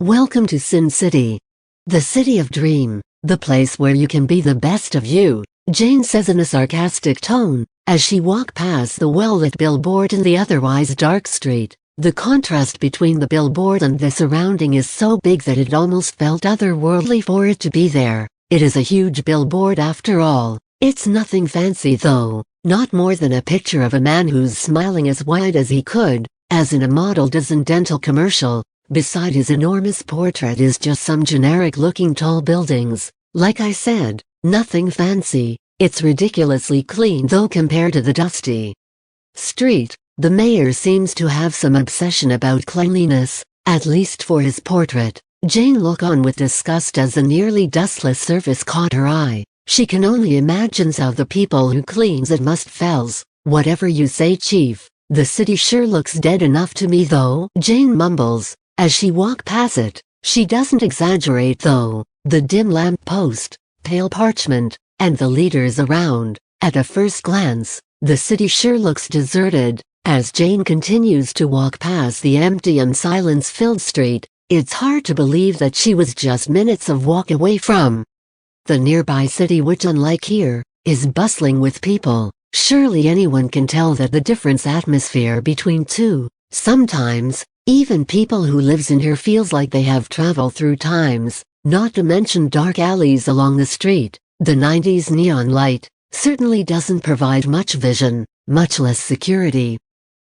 Welcome to Sin City. The city of dream, the place where you can be the best of you, Jane says in a sarcastic tone, as she walks past the well-lit billboard in the otherwise dark street. The contrast between the billboard and the surrounding is so big that it almost felt otherworldly for it to be there. It is a huge billboard after all. It's nothing fancy though, not more than a picture of a man who's smiling as wide as he could, as in a model dozen dental commercial. Beside his enormous portrait is just some generic-looking tall buildings. Like I said, nothing fancy. It's ridiculously clean though compared to the dusty street. The mayor seems to have some obsession about cleanliness, at least for his portrait. Jane looked on with disgust as the nearly dustless surface caught her eye. She can only imagine how the people who cleans it must feels. Whatever you say, chief, the city sure looks dead enough to me though, Jane mumbles. As she walks past it, she doesn't exaggerate though. The dim lamp post, pale parchment, and the leaders around. At a first glance, the city sure looks deserted. As Jane continues to walk past the empty and silence-filled street, it's hard to believe that she was just minutes of walk away from the nearby city, which unlike here, is bustling with people. Surely anyone can tell that the different atmosphere between two. Sometimes, even people who lives in here feels like they have traveled through times, not to mention dark alleys along the street. The 90s neon light certainly doesn't provide much vision, much less security.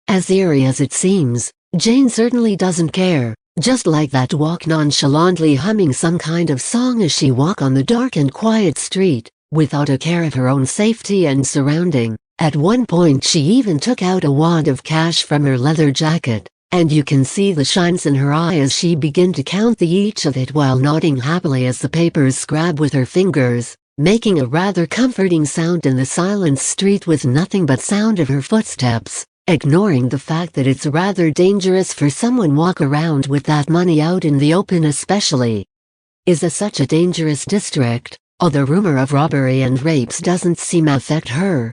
As eerie as it seems, Jane certainly doesn't care, just like that walk nonchalantly humming some kind of song as she walks on the dark and quiet street, without a care of her own safety and surrounding. At one point she even took out a wad of cash from her leather jacket, and you can see the shines in her eye as she begins to count each of it while nodding happily as the papers scrab with her fingers, making a rather comforting sound in the silent street with nothing but sound of her footsteps, ignoring the fact that it's rather dangerous for someone walk around with that money out in the open, especially is such a dangerous district. The rumor of robbery and rapes doesn't seem to affect her.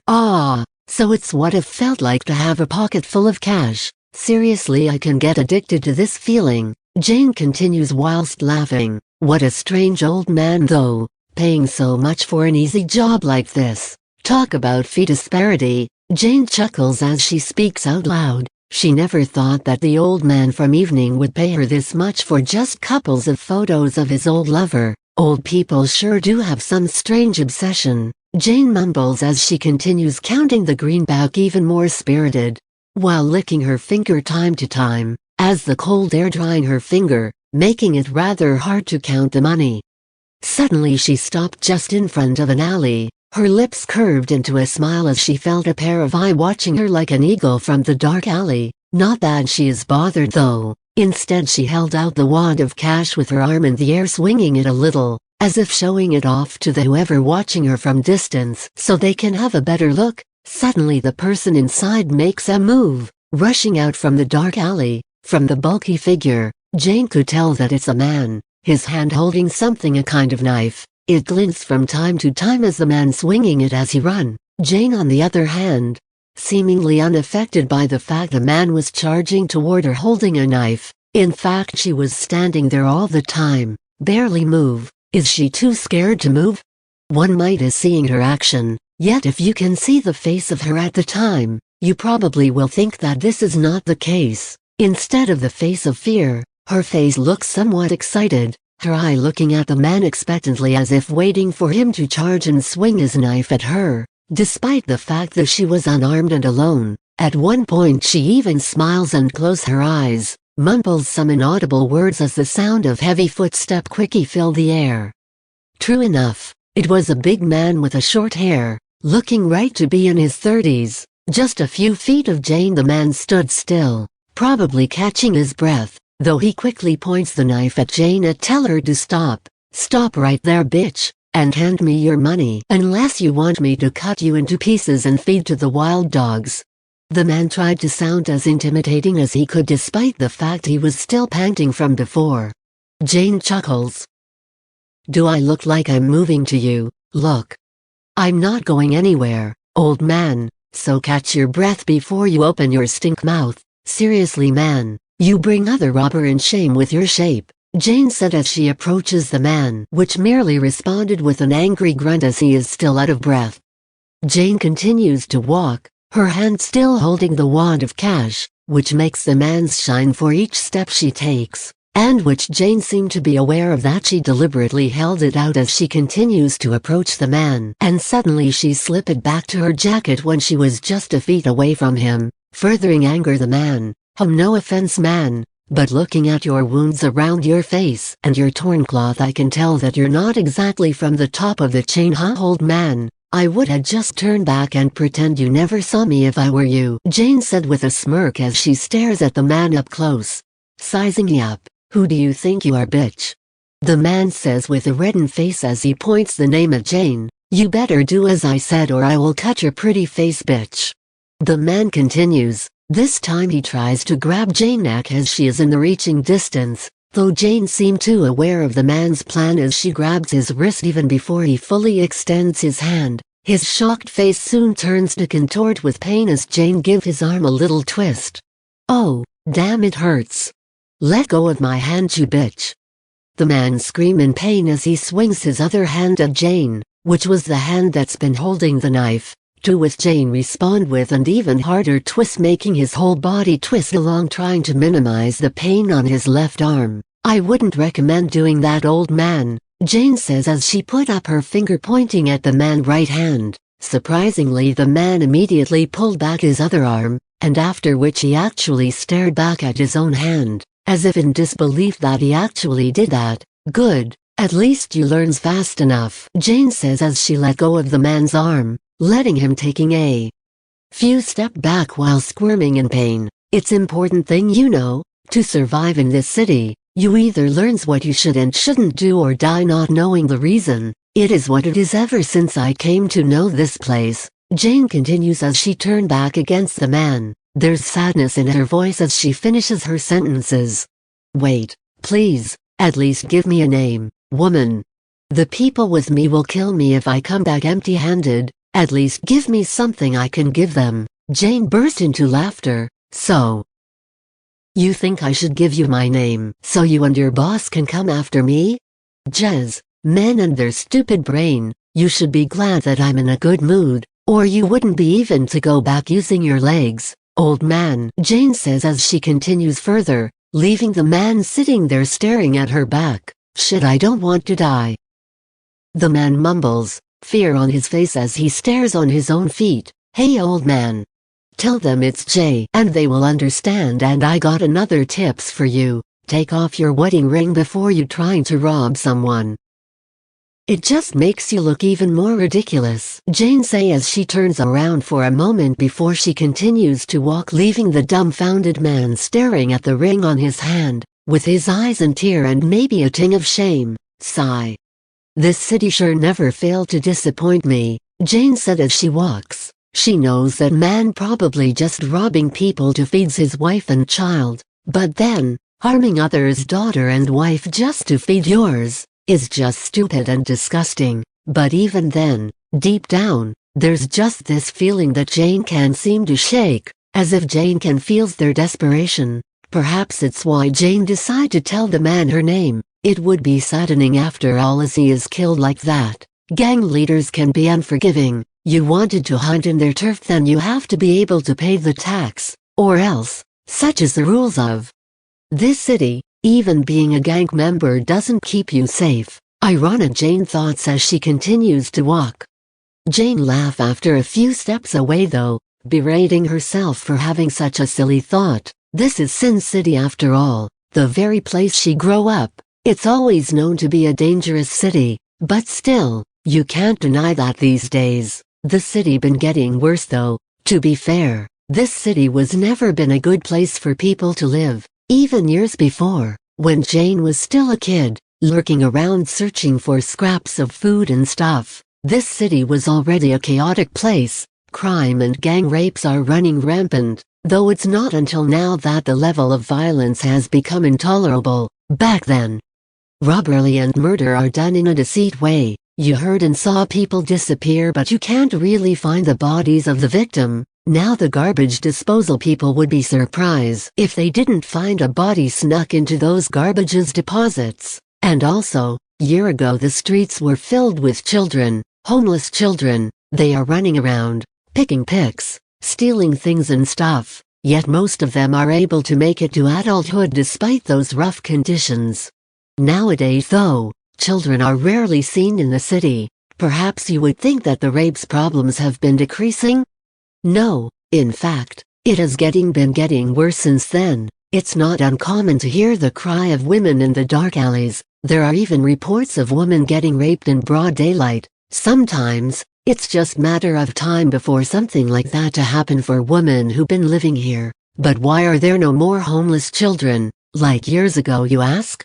So it's what it felt like to have a pocket full of cash. Seriously, I can get addicted to this feeling, Jane continues whilst laughing. What a strange old man though, paying so much for an easy job like this. Talk about fee disparity, Jane chuckles as she speaks out loud. She never thought that the old man from evening would pay her this much for just couples of photos of his old lover. Old people sure do have some strange obsession, Jane mumbles as she continues counting the greenback even more spirited, while licking her finger time to time, as the cold air drying her finger, making it rather hard to count the money. Suddenly she stopped just in front of an alley, her lips curved into a smile as she felt a pair of eyes watching her like an eagle from the dark alley. Not that she is bothered though, instead she held out the wad of cash with her arm in the air, swinging it a little, as if showing it off to the whoever watching her from distance so they can have a better look. Suddenly the person inside makes a move, rushing out from the dark alley. From the bulky figure, Jane could tell that it's a man, his hand holding something, a kind of knife. It glints from time to time as the man swinging it as he run. Jane on the other hand, seemingly unaffected by the fact the man was charging toward her holding a knife. In fact, she was standing there all the time, barely move. Is she too scared to move? One might is seeing her action. Yet if you can see the face of her at the time, you probably will think that this is not the case. Instead of the face of fear, her face looks somewhat excited, her eye looking at the man expectantly as if waiting for him to charge and swing his knife at her, despite the fact that she was unarmed and alone. At one point she even smiles and closes her eyes, mumbles some inaudible words as the sound of heavy footstep quickly filled the air. True enough, it was a big man with a short hair, looking right to be in his 30s. Just a few feet of Jane the man stood still, probably catching his breath, though he quickly points the knife at Jane and tell her to stop. Stop right there, bitch, and hand me your money unless you want me to cut you into pieces and feed to the wild dogs. The man tried to sound as intimidating as he could despite the fact he was still panting from before. Jane chuckles. Do I look like I'm moving to you? Look. I'm not going anywhere, old man, so catch your breath before you open your stink mouth. Seriously man, you bring other robber in shame with your shape. Jane said as she approaches the man, which merely responded with an angry grunt as he is still out of breath. Jane continues to walk, her hand still holding the wad of cash, which makes the man's shine for each step she takes, and which Jane seemed to be aware of that she deliberately held it out as she continues to approach the man, and suddenly she slipped it back to her jacket when she was just a feet away from him, furthering anger the man. No offense man, but looking at your wounds around your face and your torn cloth I can tell that you're not exactly from the top of the chain old man. I would have just turned back and pretend you never saw me if I were you, Jane said with a smirk as she stares at the man up close. Sizing me up, who do you think you are bitch? The man says with a reddened face as he points the name at Jane. You better do as I said or I will cut your pretty face bitch. The man continues. This time he tries to grab Jane's neck as she is in the reaching distance, though Jane seemed too aware of the man's plan as she grabs his wrist even before he fully extends his hand. His shocked face soon turns to contort with pain as Jane gives his arm a little twist. Oh, damn it hurts. Let go of my hand you bitch. The man screams in pain as he swings his other hand at Jane, which was the hand that's been holding the knife. To which Jane respond with an even harder twist making his whole body twist along trying to minimize the pain on his left arm. I wouldn't recommend doing that old man, Jane says as she put up her finger pointing at the man's right hand. Surprisingly the man immediately pulled back his other arm, and after which he actually stared back at his own hand, as if in disbelief that he actually did that. Good, at least you learns fast enough, Jane says as she let go of the man's arm, letting him taking a few steps back while squirming in pain. It's important thing you know, to survive in this city, you either learns what you should and shouldn't do or die not knowing the reason. It is what it is ever since I came to know this place, Jane continues as she turned back against the man. There's sadness in her voice as she finishes her sentences. Wait, please, at least give me a name, woman. The people with me will kill me if I come back empty-handed. At least give me something I can give them. Jane burst into laughter. So, you think I should give you my name so you and your boss can come after me? Jez, men and their stupid brain, you should be glad that I'm in a good mood, or you wouldn't be even to go back using your legs, old man, Jane says as she continues further, leaving the man sitting there staring at her back. Shit, I don't want to die. The man mumbles, fear on his face as he stares on his own feet. Hey old man. Tell them it's Jay and they will understand, and I got another tips for you. Take off your wedding ring before you trying to rob someone. It just makes you look even more ridiculous, Jane say as she turns around for a moment before she continues to walk, leaving the dumbfounded man staring at the ring on his hand, with his eyes in tear and maybe a ting of shame. Sigh. This city sure never failed to disappoint me, Jane said as she walks. She knows that man probably just robbing people to feed his wife and child, but then, harming others' daughter and wife just to feed yours, is just stupid and disgusting. But even then, deep down, there's just this feeling that Jane can't seem to shake, as if Jane can feel their desperation. Perhaps it's why Jane decided to tell the man her name. It would be saddening after all as he is killed like that. Gang leaders can be unforgiving. You wanted to hunt in their turf, then you have to be able to pay the tax, or else, such is the rules of this city. Even being a gang member doesn't keep you safe. Ironic, Jane thoughts as she continues to walk. Jane laughed after a few steps away though, berating herself for having such a silly thought. This is Sin City after all, the very place she grew up. It's always known to be a dangerous city, but still, you can't deny that these days. The city been getting worse though. To be fair, this city was never been a good place for people to live. Even years before, when Jane was still a kid, lurking around searching for scraps of food and stuff, this city was already a chaotic place. Crime and gang rapes are running rampant, though it's not until now that the level of violence has become intolerable. Back then, robbery and murder are done in a deceit way. You heard and saw people disappear, but you can't really find the bodies of the victim. Now the garbage disposal people would be surprised if they didn't find a body snuck into those garbage's deposits. And also, year ago the streets were filled with children, homeless children. They are running around, picking picks, stealing things and stuff, yet most of them are able to make it to adulthood despite those rough conditions. Nowadays though, children are rarely seen in the city. Perhaps you would think that the rapes problems have been decreasing? No, in fact, it has been getting worse since then. It's not uncommon to hear the cry of women in the dark alleys. There are even reports of women getting raped in broad daylight. Sometimes, it's just matter of time before something like that to happen for women who've been living here. But why are there no more homeless children, like years ago, you ask?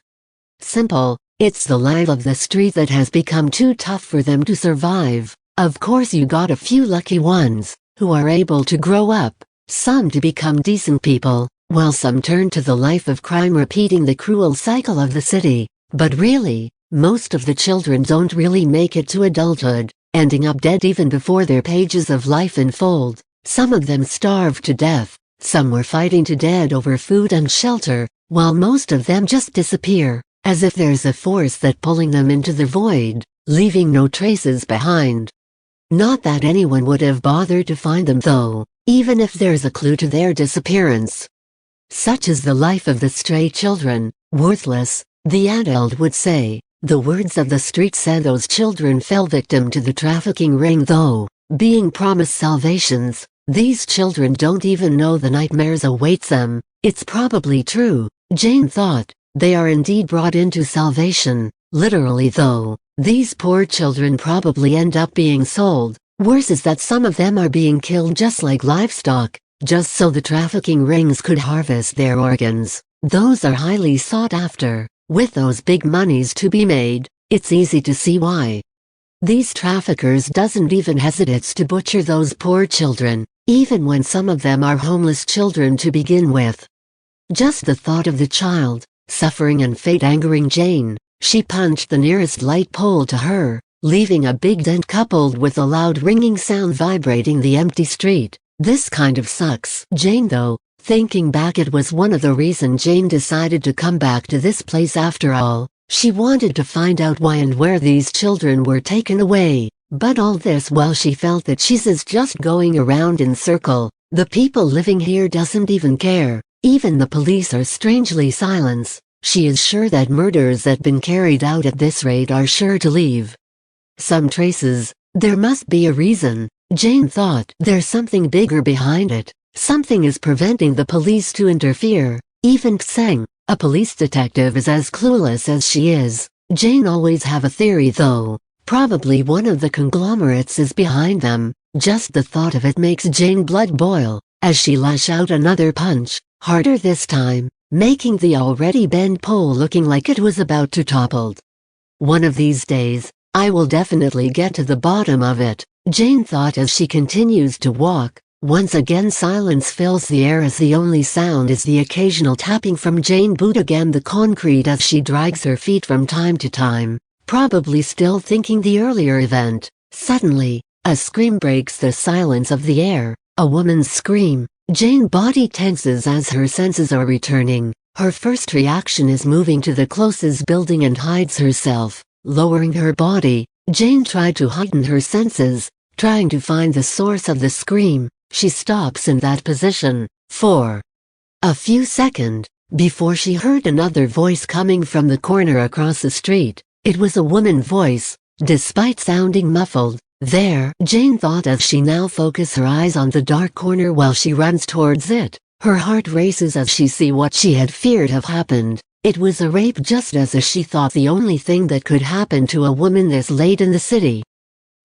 Simple, it's the life of the street that has become too tough for them to survive. Of course you got a few lucky ones, who are able to grow up, some to become decent people, while some turn to the life of crime, repeating the cruel cycle of the city. But really, most of the children don't really make it to adulthood, ending up dead even before their pages of life unfold. Some of them starved to death, some were fighting to death over food and shelter, while most of them just disappear, as if there's a force that pulling them into the void, leaving no traces behind. Not that anyone would have bothered to find them though, even if there's a clue to their disappearance. Such is the life of the stray children, worthless, the adult would say. The words of the street said those children fell victim to the trafficking ring though, being promised salvations. These children don't even know the nightmares awaits them. It's probably true, Jane thought. They are indeed brought into salvation. Literally though, these poor children probably end up being sold. Worse is that some of them are being killed just like livestock, just so the trafficking rings could harvest their organs. Those are highly sought after. With those big monies to be made, it's easy to see why. These traffickers doesn't even hesitate to butcher those poor children, even when some of them are homeless children to begin with. Just the thought of the child, suffering and fate angering Jane. She punched the nearest light pole to her, leaving a big dent coupled with a loud ringing sound vibrating the empty street. This kind of sucks. Jane though, thinking back, it was one of the reasons Jane decided to come back to this place after all. She wanted to find out why and where these children were taken away. But all this while she felt that she's just going around in circle. The people living here doesn't even care. Even the police are strangely silent. She is sure that murders that been carried out at this rate are sure to leave some traces. There must be a reason, Jane thought. There's something bigger behind it. Something is preventing the police to interfere. Even Tseng, a police detective, is as clueless as she is. Jane always have a theory though. Probably one of the conglomerates is behind them. Just the thought of it makes Jane blood boil, as she lash out another punch, harder this time, making the already bent pole looking like it was about to topple. One of these days, I will definitely get to the bottom of it, Jane thought as she continues to walk. Once again silence fills the air as the only sound is the occasional tapping from Jane boot again the concrete as she drags her feet from time to time, probably still thinking the earlier event. Suddenly, a scream breaks the silence of the air, a woman's scream. Jane's body tenses as her senses are returning. Her first reaction is moving to the closest building and hides herself. Lowering her body, Jane tried to heighten her senses, trying to find the source of the scream. She stops in that position for a few seconds before she heard another voice coming from the corner across the street. It was a woman's voice, despite sounding muffled. There, Jane thought as she now focused her eyes on the dark corner while she runs towards it. Her heart races as she sees what she had feared have happened. It was a rape, just as she thought the only thing that could happen to a woman this late in the city.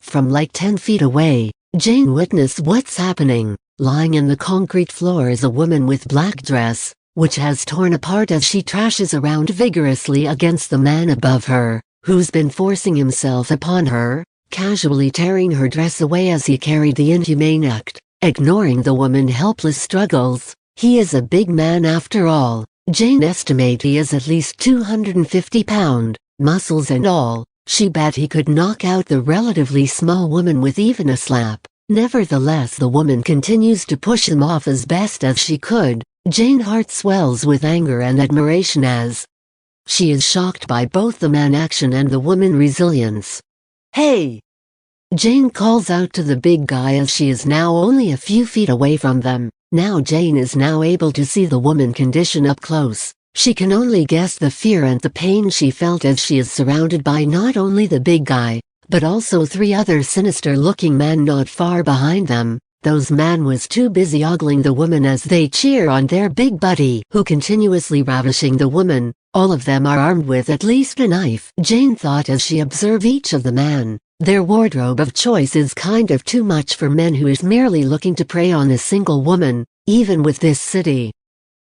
From like 10 feet away, Jane witnessed what's happening. Lying in the concrete floor is a woman with black dress, which has torn apart as she trashes around vigorously against the man above her, who's been forcing himself upon her, casually tearing her dress away as he carried the inhumane act, ignoring the woman's helpless struggles. He is a big man after all. Jane estimates he is at least 250 pounds, muscles and all. She bet he could knock out the relatively small woman with even a slap. Nevertheless, the woman continues to push him off as best as she could. Jane's heart swells with anger and admiration as she is shocked by both the man's action and the woman's resilience. "Hey!" Jane calls out to the big guy as she is now only a few feet away from them. Now Jane is now able to see the woman's condition up close. She can only guess the fear and the pain she felt as she is surrounded by not only the big guy, but also 3 other sinister-looking men not far behind them. Those men was too busy ogling the woman as they cheer on their big buddy who continuously ravishing the woman. All of them are armed with at least a knife, Jane thought as she observed each of the men. Their wardrobe of choice is kind of too much for men who is merely looking to prey on a single woman, even with this city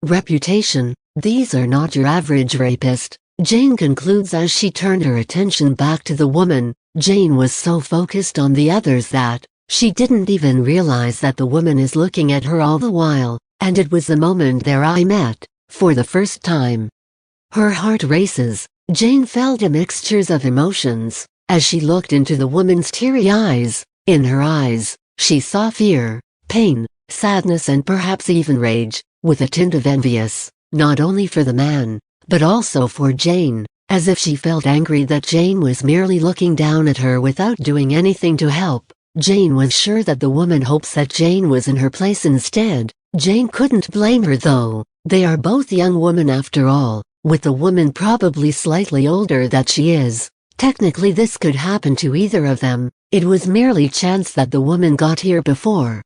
reputation. These are not your average rapist, Jane concludes as she turned her attention back to the woman. Jane was so focused on the others that she didn't even realize that the woman is looking at her all the while, and it was the moment their eye met, for the first time. Her heart races. Jane felt a mixture of emotions as she looked into the woman's teary eyes. In her eyes, she saw fear, pain, sadness and perhaps even rage, with a tint of envious, not only for the man, but also for Jane, as if she felt angry that Jane was merely looking down at her without doing anything to help. Jane was sure that the woman hopes that Jane was in her place instead. Jane couldn't blame her though. They are both young women after all, with the woman probably slightly older than she is. Technically this could happen to either of them. It was merely chance that the woman got here before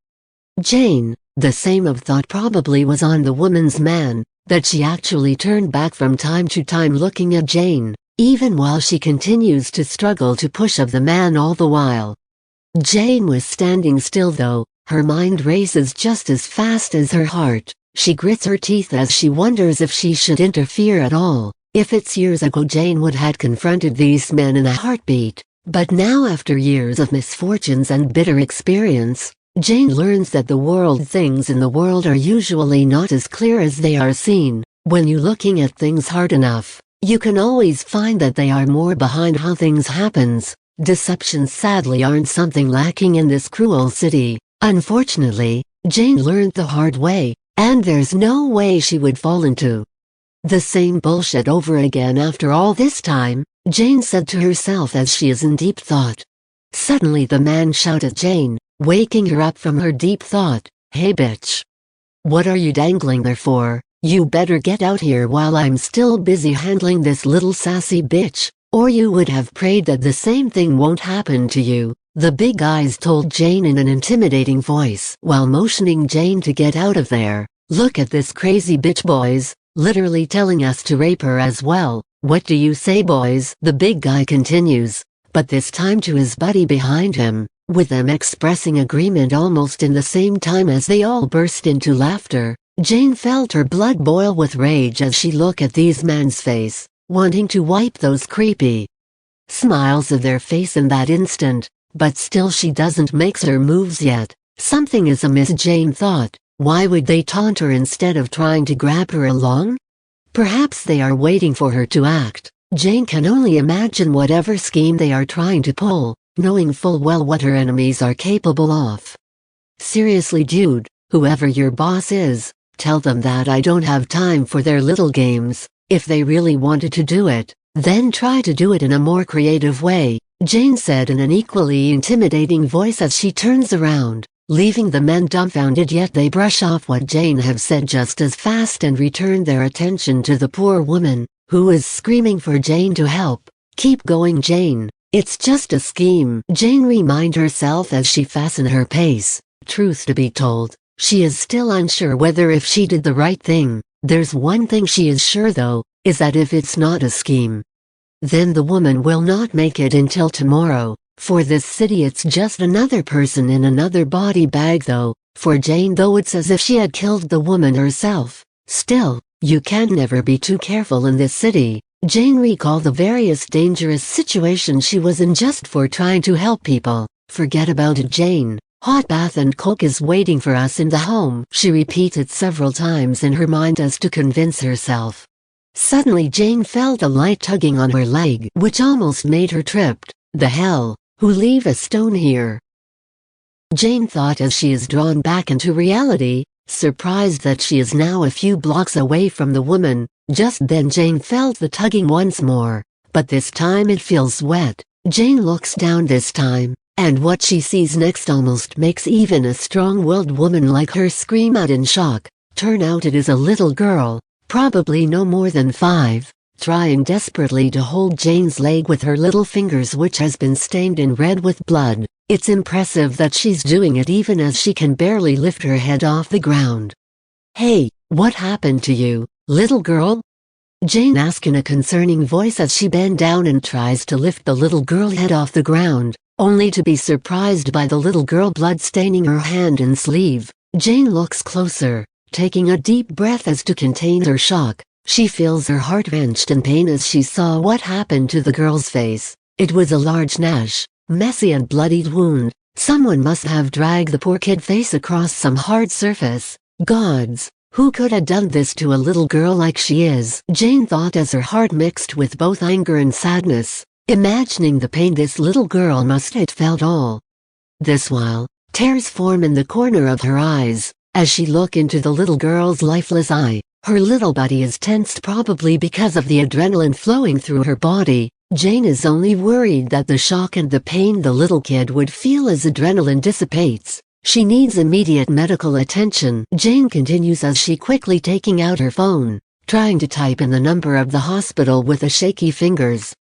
Jane. The same of thought probably was on the woman's man, that she actually turned back from time to time looking at Jane, even while she continues to struggle to push of the man all the while. Jane was standing still though, her mind races just as fast as her heart. She grits her teeth as she wonders if she should interfere at all. If it's years ago Jane would have confronted these men in a heartbeat, but now after years of misfortunes and bitter experience, Jane learns that things in the world are usually not as clear as they are seen. When you're looking at things hard enough, you can always find that they are more behind how things happens. Deceptions sadly aren't something lacking in this cruel city. Unfortunately, Jane learned the hard way, and there's no way she would fall into the same bullshit over again after all this time, Jane said to herself as she is in deep thought. Suddenly the man shouted at Jane, waking her up from her deep thought. "Hey bitch! What are you dangling there for? You better get out here while I'm still busy handling this little sassy bitch, or you would have prayed that the same thing won't happen to you," the big eyes told Jane in an intimidating voice while motioning Jane to get out of there. "Look at this crazy bitch boys, literally telling us to rape her as well. What do you say boys?" the big guy continues, but this time to his buddy behind him, with them expressing agreement almost in the same time as they all burst into laughter. Jane felt her blood boil with rage as she looked at these men's face, wanting to wipe those creepy smiles of their face in that instant, but still she doesn't make her moves yet. Something is amiss, Jane thought. Why would they taunt her instead of trying to grab her along? Perhaps they are waiting for her to act. Jane can only imagine whatever scheme they are trying to pull, knowing full well what her enemies are capable of. Seriously dude, whoever your boss is, tell them that I don't have time for their little games. If they really wanted to do it, then try to do it in a more creative way, Jane said in an equally intimidating voice as she turns around, leaving the men dumbfounded, yet they brush off what Jane have said just as fast and return their attention to the poor woman, who is screaming for Jane to help. "Keep going Jane, it's just a scheme," Jane reminded herself as she fastened her pace. Truth to be told, she is still unsure whether if she did the right thing. There's one thing she is sure though, is that if it's not a scheme, then the woman will not make it until tomorrow. For this city it's just another person in another body bag though. For Jane though it's as if she had killed the woman herself. Still, you can never be too careful in this city. Jane recalled the various dangerous situations she was in just for trying to help people. "Forget about it Jane. Hot bath and coke is waiting for us in the home," she repeated several times in her mind as to convince herself. Suddenly Jane felt a light tugging on her leg which almost made her tripped. "The hell? Who leave a stone here?" Jane thought as she is drawn back into reality, surprised that she is now a few blocks away from the woman. Just then Jane felt the tugging once more, but this time it feels wet. Jane looks down this time, and what she sees next almost makes even a strong-willed woman like her scream out in shock. Turn out it is a little girl, probably no more than 5, trying desperately to hold Jane's leg with her little fingers, which has been stained in red with blood. It's impressive that she's doing it even as she can barely lift her head off the ground. "Hey, what happened to you, little girl?" Jane asks in a concerning voice as she bends down and tries to lift the little girl head off the ground, only to be surprised by the little girl blood staining her hand and sleeve. Jane looks closer, taking a deep breath as to contain her shock. She feels her heart wrenched in pain as she saw what happened to the girl's face. It was a large messy and bloodied wound. Someone must have dragged the poor kid face across some hard surface. Gods! Who could have done this to a little girl like she is? Jane thought as her heart mixed with both anger and sadness, imagining the pain this little girl must have felt all this while. Tears form in the corner of her eyes, as she looks into the little girl's lifeless eye. Her little body is tensed, probably because of the adrenaline flowing through her body. Jane is only worried that the shock and the pain the little kid would feel as adrenaline dissipates. She needs immediate medical attention. Jane continues as she quickly taking out her phone, trying to type in the number of the hospital with the shaky fingers.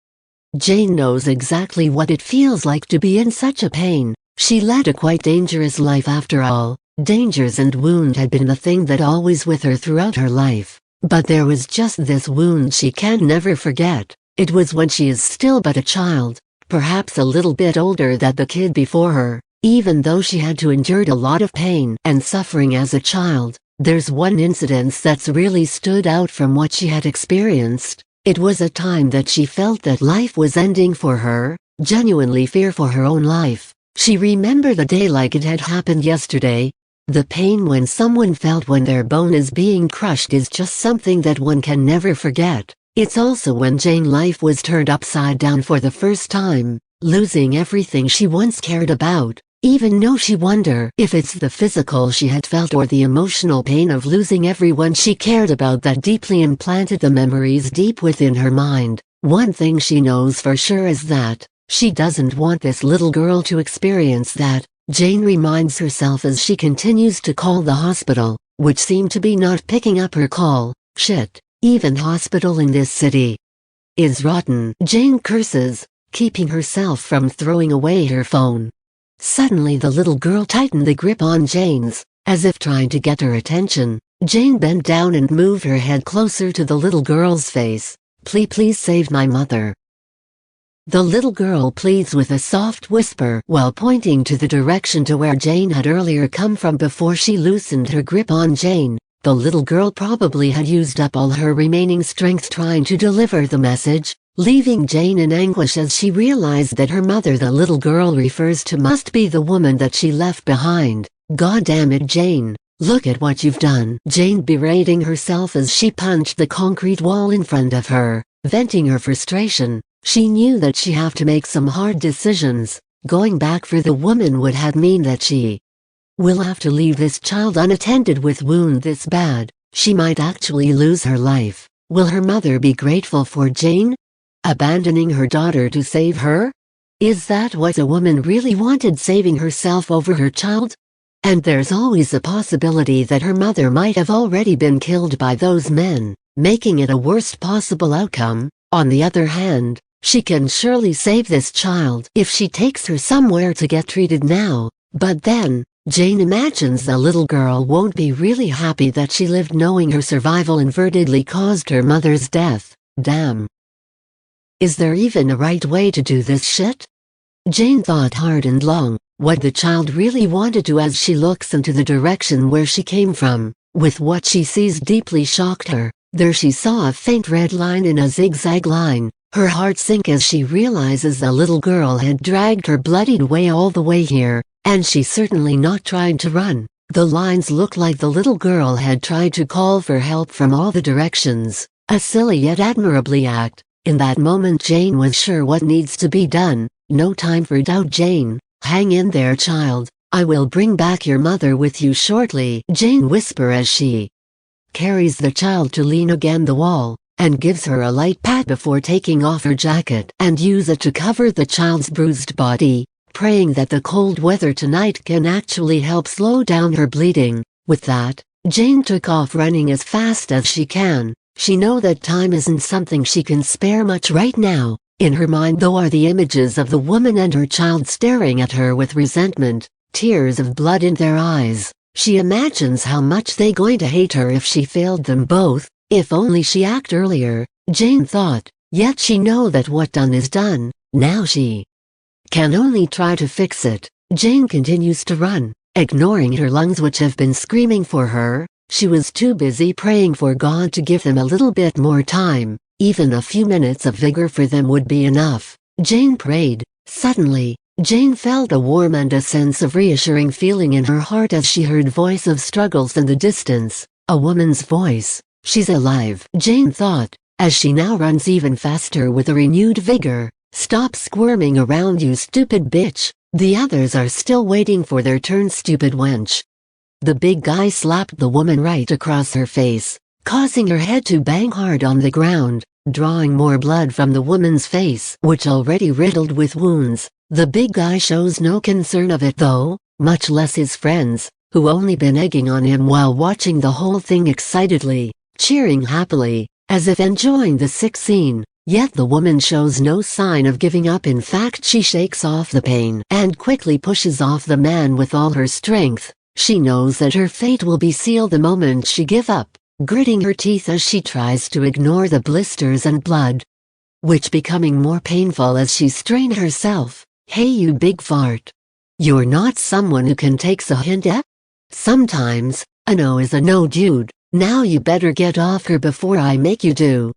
Jane knows exactly what it feels like to be in such a pain. She led a quite dangerous life after all. Dangers and wound had been the thing that always with her throughout her life. But there was just this wound she can never forget. It was when she is still but a child, perhaps a little bit older than the kid before her. Even though she had to endure a lot of pain and suffering as a child, there's one incident that's really stood out from what she had experienced. It was a time that she felt that life was ending for her, genuinely fear for her own life. She remembered the day like it had happened yesterday. The pain when someone felt when their bone is being crushed is just something that one can never forget. It's also when Jane's life was turned upside down for the first time, losing everything she once cared about. Even though she wondered if it's the physical she had felt or the emotional pain of losing everyone she cared about that deeply implanted the memories deep within her mind. One thing she knows for sure is that she doesn't want this little girl to experience that. Jane reminds herself as she continues to call the hospital, which seemed to be not picking up her call. Shit, even hospital in this city is rotten. Jane curses, keeping herself from throwing away her phone. Suddenly the little girl tightened the grip on Jane's, as if trying to get her attention. Jane bent down and moved her head closer to the little girl's face. Please save my mother." The little girl pleads with a soft whisper while pointing to the direction to where Jane had earlier come from before she loosened her grip on Jane. The little girl probably had used up all her remaining strength trying to deliver the message, leaving Jane in anguish as she realized that her mother the little girl refers to must be the woman that she left behind. "God damn it, Jane. Look at what you've done." Jane berating herself as she punched the concrete wall in front of her, venting her frustration. She knew that she had to make some hard decisions. Going back for the woman would have mean that she will have to leave this child unattended with wound this bad. She might actually lose her life. Will her mother be grateful for Jane abandoning her daughter to save her? Is that what a woman really wanted, saving herself over her child? And there's always a possibility that her mother might have already been killed by those men, making it a worst possible outcome. On the other hand, she can surely save this child if she takes her somewhere to get treated now. But then, Jane imagines the little girl won't be really happy that she lived knowing her survival inadvertently caused her mother's death. Damn. Is there even a right way to do this shit? Jane thought hard and long, what the child really wanted to as she looks into the direction where she came from. With what she sees deeply shocked her. There she saw a faint red line in a zigzag line. Her heart sank as she realizes the little girl had dragged her bloodied way all the way here, and she's certainly not trying to run. The lines looked like the little girl had tried to call for help from all the directions. A silly yet admirably act. In that moment Jane was sure what needs to be done. No time for doubt, Jane. Hang in there, child. I will bring back your mother with you shortly, Jane whispers as she carries the child to lean against the wall, and gives her a light pat before taking off her jacket and use it to cover the child's bruised body, praying that the cold weather tonight can actually help slow down her bleeding. With that, Jane took off running as fast as she can. She knows that time isn't something she can spare much right now. In her mind though are the images of the woman and her child staring at her with resentment, tears of blood in their eyes. She imagines how much they going to hate her if she failed them both. If only she act earlier, Jane thought, yet she know that what done is done. Now she can only try to fix it. Jane continues to run, ignoring her lungs which have been screaming for her. She was too busy praying for God to give them a little bit more time. Even a few minutes of vigor for them would be enough. Jane prayed. Suddenly, Jane felt a warm and a sense of reassuring feeling in her heart as she heard voice of struggles in the distance. A woman's voice. She's alive, Jane thought, as she now runs even faster with a renewed vigor. Stop squirming around, you stupid bitch. The others are still waiting for their turn, stupid wench. The big guy slapped the woman right across her face, causing her head to bang hard on the ground, drawing more blood from the woman's face, which already riddled with wounds. The big guy shows no concern of it though, much less his friends, who only been egging on him while watching the whole thing excitedly, cheering happily, as if enjoying the sick scene. Yet the woman shows no sign of giving up. In fact, she shakes off the pain and quickly pushes off the man with all her strength. She knows that her fate will be sealed the moment she give up, gritting her teeth as she tries to ignore the blisters and blood, which becoming more painful as she strain herself. Hey you big fart. You're not someone who can take a hint, eh? Sometimes, a no is a no, dude. Now you better get off her before I make you do.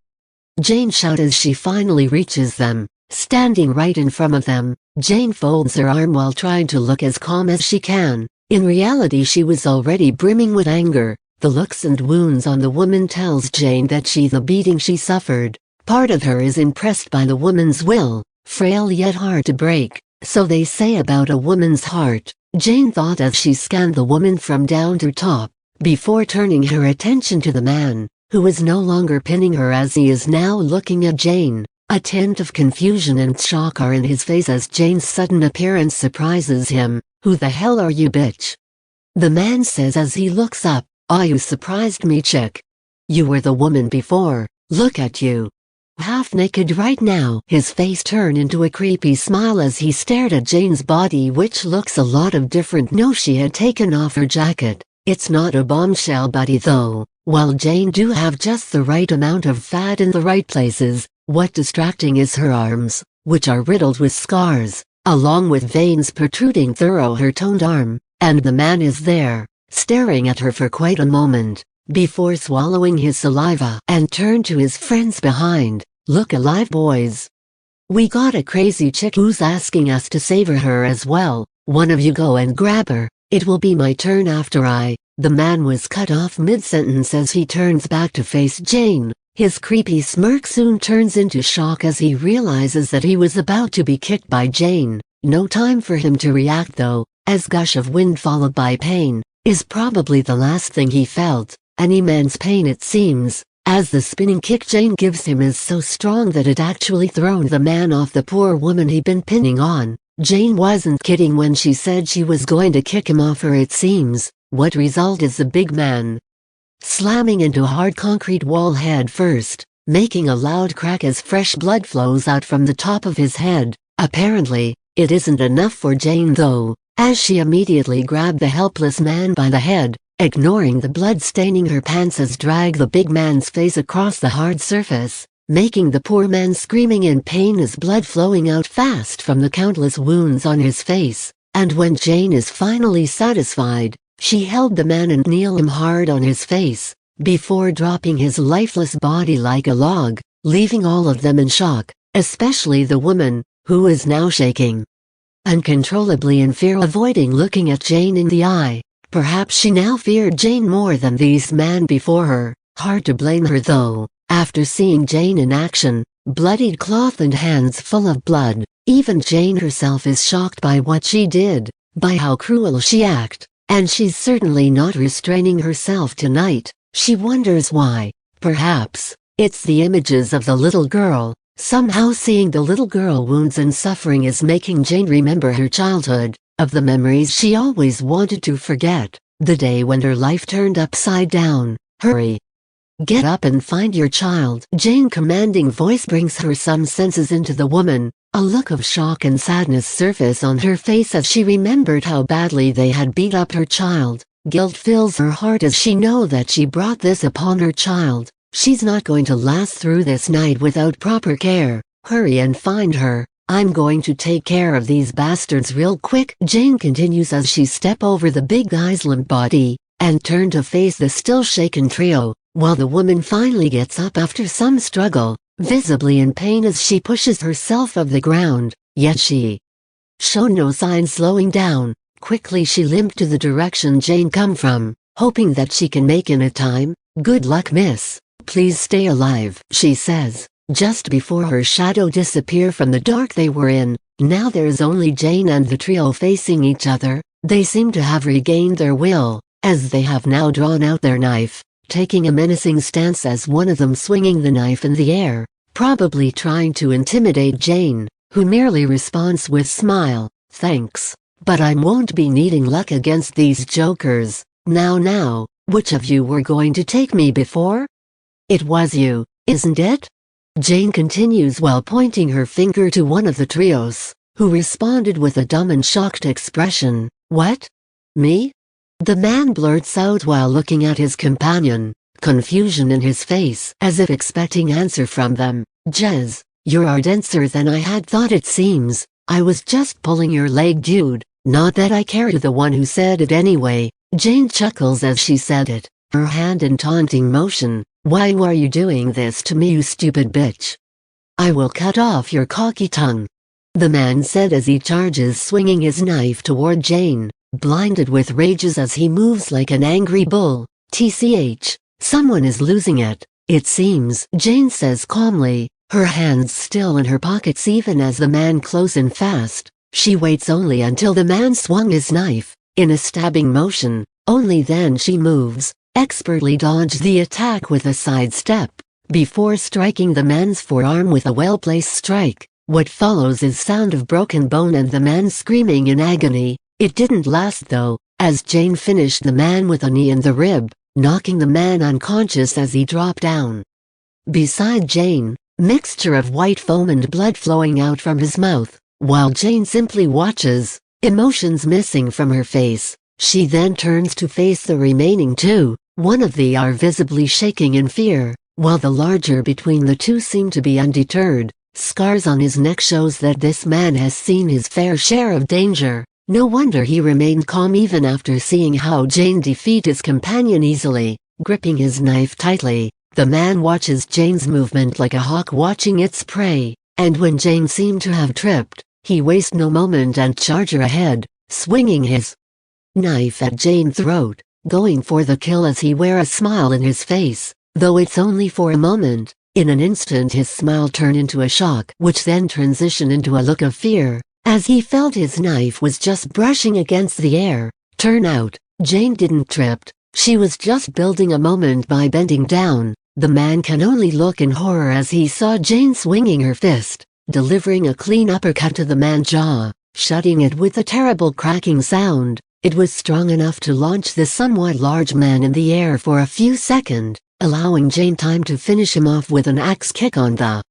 Jane shouts as she finally reaches them. Standing right in front of them, Jane folds her arm while trying to look as calm as she can. In reality she was already brimming with anger. The looks and wounds on the woman tells Jane that the beating she suffered. Part of her is impressed by the woman's will, frail yet hard to break. So they say about a woman's heart, Jane thought as she scanned the woman from down to top, before turning her attention to the man, who was no longer pinning her as he is now looking at Jane. A tint of confusion and shock are in his face as Jane's sudden appearance surprises him. Who the hell are you, bitch? The man says as he looks up. Aw, you surprised me, chick. You were the woman before. Look at you. Half naked right now. His face turned into a creepy smile as he stared at Jane's body, which looks a lot of different. No, she had taken off her jacket. It's not a bombshell body though. While Jane do have just the right amount of fat in the right places, what distracting is her arms, which are riddled with scars, along with veins protruding through her toned arm, and the man is there, staring at her for quite a moment, before swallowing his saliva and turned to his friends behind. Look alive, boys. We got a crazy chick who's asking us to save her as well. One of you go and grab her. It will be my turn after I. The man was cut off mid-sentence as he turns back to face Jane. His creepy smirk soon turns into shock as he realizes that he was about to be kicked by Jane. No time for him to react though, as gush of wind followed by pain is probably the last thing he felt. An immense pain it seems, as the spinning kick Jane gives him is so strong that it actually thrown the man off the poor woman he'd been pinning on. Jane wasn't kidding when she said she was going to kick him off her, it seems. What result is the big man slamming into hard concrete wall head first, making a loud crack as fresh blood flows out from the top of his head. Apparently, it isn't enough for Jane though, as she immediately grabbed the helpless man by the head, ignoring the blood staining her pants as drag the big man's face across the hard surface, making the poor man screaming in pain as blood flowing out fast from the countless wounds on his face. And when Jane is finally satisfied, she held the man and kneeled him hard on his face, before dropping his lifeless body like a log, leaving all of them in shock, especially the woman, who is now shaking uncontrollably in fear, avoiding looking at Jane in the eye. Perhaps she now feared Jane more than these men before her. Hard to blame her though, after seeing Jane in action, bloodied cloth and hands full of blood. Even Jane herself is shocked by what she did. by how cruel she acted, and she's certainly not restraining herself tonight. She wonders why. Perhaps it's the images of the little girl. Somehow seeing the little girl wounds and suffering is making Jane remember her childhood, of the memories she always wanted to forget, the day when her life turned upside down. Hurry! Get up and find your child. Jane's commanding voice brings her some senses into the woman. A look of shock and sadness surface on her face as she remembered how badly they had beat up her child. Guilt fills her heart as she knows that she brought this upon her child. She's not going to last through this night without proper care. Hurry and find her. I'm going to take care of these bastards real quick. Jane continues as she steps over the big guy's limp body, and turn to face the still shaken trio, while the woman finally gets up after some struggle, visibly in pain as she pushes herself off the ground, yet she showed no sign slowing down. Quickly she limped to the direction Jane come from, hoping that she can make in a time. Good luck, miss. Please stay alive, she says, just before her shadow disappears from the dark they were in. Now there's only Jane and the trio facing each other. They seem to have regained their will, as they have now drawn out their knife, taking a menacing stance as one of them swinging the knife in the air, probably trying to intimidate Jane, who merely responds with smile, thanks, but I won't be needing luck against these jokers. Now, which of you were going to take me before? It was you, isn't it? Jane continues while pointing her finger to one of the trios, who responded with a dumb and shocked expression. What? Me? The man blurts out while looking at his companion, confusion in his face as if expecting answer from them. Jez, you're denser than I had thought. It seems I was just pulling your leg, dude. Not that I care to the one who said it anyway. Jane chuckles as she said it, her hand in taunting motion. Why are you doing this to me, you stupid bitch? I will cut off your cocky tongue, the man said as he charges, swinging his knife toward Jane, blinded with rages as he moves like an angry bull. TCH, someone is losing it, it seems, Jane says calmly, her hands still in her pockets even as the man closes in fast. She waits only until the man swung his knife, in a stabbing motion. Only then she moves, expertly dodge the attack with a sidestep, before striking the man's forearm with a well-placed strike. What follows is sound of broken bone and the man screaming in agony. It didn't last though, as Jane finished the man with a knee in the rib, knocking the man unconscious as he dropped down. Beside Jane, mixture of white foam and blood flowing out from his mouth, while Jane simply watches, emotions missing from her face. She then turns to face the remaining two. One of them are visibly shaking in fear, while the larger between the two seem to be undeterred. Scars on his neck shows that this man has seen his fair share of danger. No wonder he remained calm even after seeing how Jane defeat his companion easily. Gripping his knife tightly, the man watches Jane's movement like a hawk watching its prey, and when Jane seemed to have tripped, he wastes no moment and charges ahead, swinging his knife at Jane's throat, going for the kill as he wears a smile in his face, though it's only for a moment. In an instant his smile turned into a shock, which then transitioned into a look of fear, as he felt his knife was just brushing against the air. Turn out, Jane didn't trip, she was just building a moment by bending down. The man can only look in horror as he saw Jane swinging her fist, delivering a clean uppercut to the man's jaw, shutting it with a terrible cracking sound. It was strong enough to launch the somewhat large man in the air for a few seconds, allowing Jane time to finish him off with an axe kick on the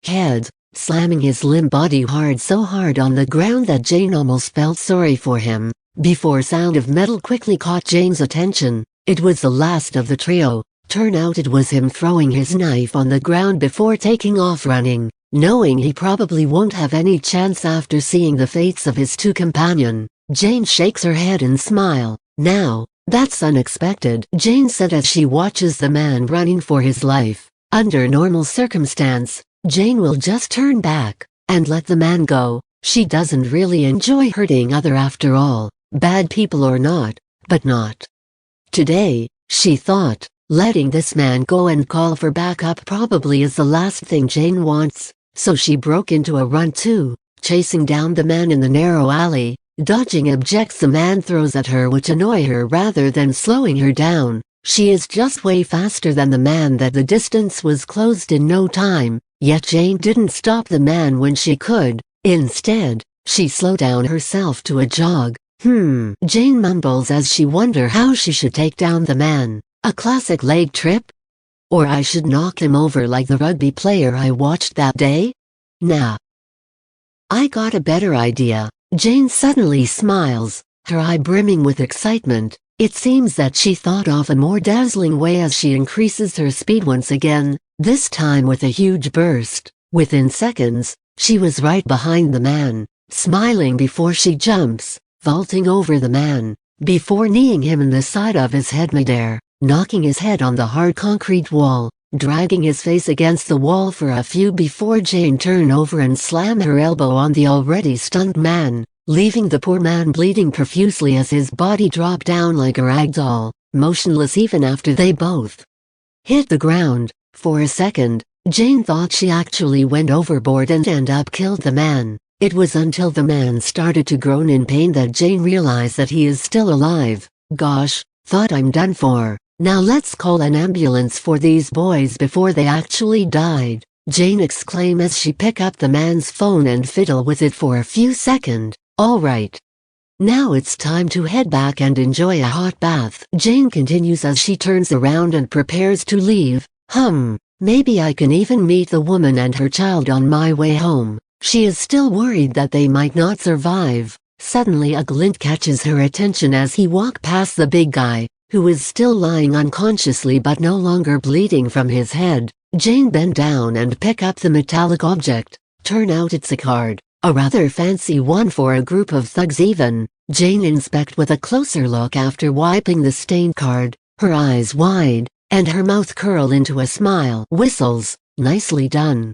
head, slamming his limp body so hard on the ground that Jane almost felt sorry for him. Before sound of metal quickly caught Jane's attention, it was the last of the trio. Turn out it was him throwing his knife on the ground before taking off running, knowing he probably won't have any chance after seeing the fates of his two companions. Jane shakes her head and smile. Now, that's unexpected, Jane said as she watches the man running for his life. Under normal circumstance, Jane will just turn back and let the man go. She doesn't really enjoy hurting others after all, bad people or not, but not today, she thought. Letting this man go and call for backup probably is the last thing Jane wants, so she broke into a run too, chasing down the man in the narrow alley. Dodging objects the man throws at her which annoy her rather than slowing her down. She is just way faster than the man that the distance was closed in no time, yet Jane didn't stop the man when she could. Instead, she slowed down herself to a jog. Jane mumbles as she wonders how she should take down the man. A classic leg trip? Or I should knock him over like the rugby player I watched that day? Nah. I got a better idea. Jane suddenly smiles, her eye brimming with excitement. It seems that she thought of a more dazzling way as she increases her speed once again, this time with a huge burst. Within seconds, she was right behind the man, smiling before she jumps, vaulting over the man, before kneeing him in the side of his head midair, knocking his head on the hard concrete wall, dragging his face against the wall for a few before Jane turned over and slammed her elbow on the already stunned man, leaving the poor man bleeding profusely as his body dropped down like a rag doll, motionless even after they both hit the ground. For a second, Jane thought she actually went overboard and ended up killed the man. It was until the man started to groan in pain that Jane realized that he is still alive. Gosh, thought I'm done for. Now let's call an ambulance for these boys before they actually died, Jane exclaimed as she picked up the man's phone and fiddled with it for a few seconds. Alright. Now it's time to head back and enjoy a hot bath, Jane continues as she turns around and prepares to leave. Maybe I can even meet the woman and her child on my way home. She is still worried that they might not survive. Suddenly a glint catches her attention as he walks past the big guy, who is still lying unconsciously but no longer bleeding from his head. Jane bent down and picked up the metallic object. Turn out it's a card. A rather fancy one for a group of thugs even. Jane inspects with a closer look after wiping the stained card, her eyes wide, and her mouth curled into a smile. Whistles, nicely done.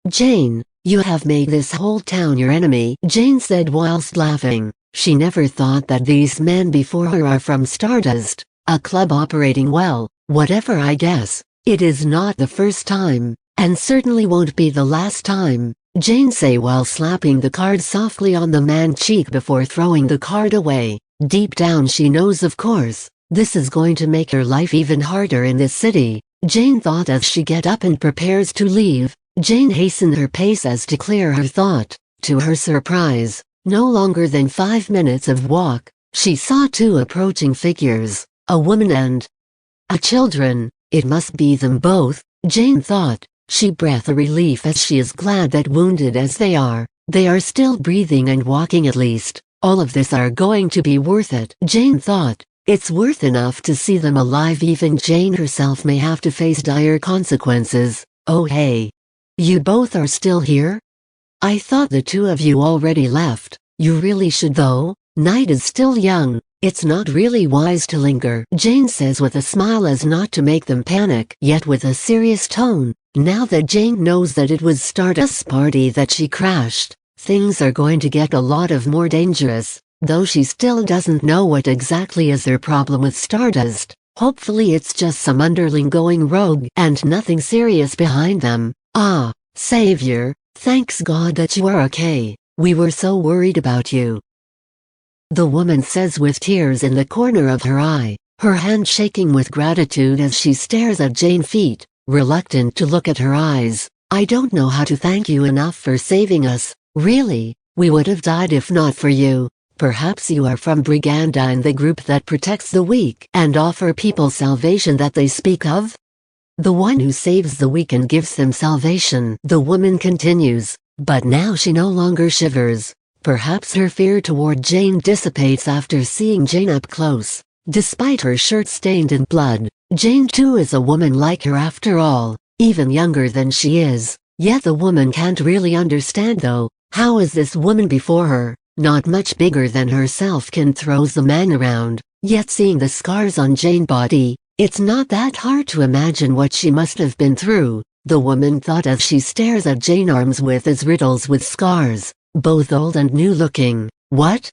Jane, you have made this whole town your enemy, Jane said whilst laughing. She never thought that these men before her are from Stardust, a club operating well, whatever I guess. It is not the first time, and certainly won't be the last time, Jane say while slapping the card softly on the man's cheek before throwing the card away. Deep down she knows of course, this is going to make her life even harder in this city, Jane thought as she get up and prepares to leave. Jane hastened her pace as to clear her thought. To her surprise, no longer than 5 minutes of walk, she saw two approaching figures, a woman and a children. It must be them both, Jane thought. She breathed a relief as she is glad that wounded as they are still breathing and walking at least. All of this are going to be worth it, Jane thought. It's worth enough to see them alive. Even Jane herself may have to face dire consequences. Oh hey. You both are still here? I thought the two of you already left. You really should though. Night is still young. It's not really wise to linger, Jane says with a smile as not to make them panic, yet with a serious tone. Now that Jane knows that it was Stardust's party that she crashed, things are going to get a lot of more dangerous, though she still doesn't know what exactly is their problem with Stardust. Hopefully it's just some underling going rogue and nothing serious behind them. Ah, Savior, thanks God that you are okay. We were so worried about you, the woman says with tears in the corner of her eye, her hand shaking with gratitude as she stares at Jane's feet, reluctant to look at her eyes. I don't know how to thank you enough for saving us, really. We would have died if not for you. Perhaps you are from Brigandine, the group that protects the weak and offer people salvation that they speak of? The one who saves the weak and gives them salvation, the woman continues, but now she no longer shivers. Perhaps her fear toward Jane dissipates after seeing Jane up close. Despite her shirt stained in blood, Jane too is a woman like her after all, even younger than she is. Yet the woman can't really understand though. How is this woman before her, not much bigger than herself, can throw the man around? Yet seeing the scars on Jane's body, it's not that hard to imagine what she must have been through, the woman thought as she stares at Jane's arms with its riddles with scars, both old and new looking. What?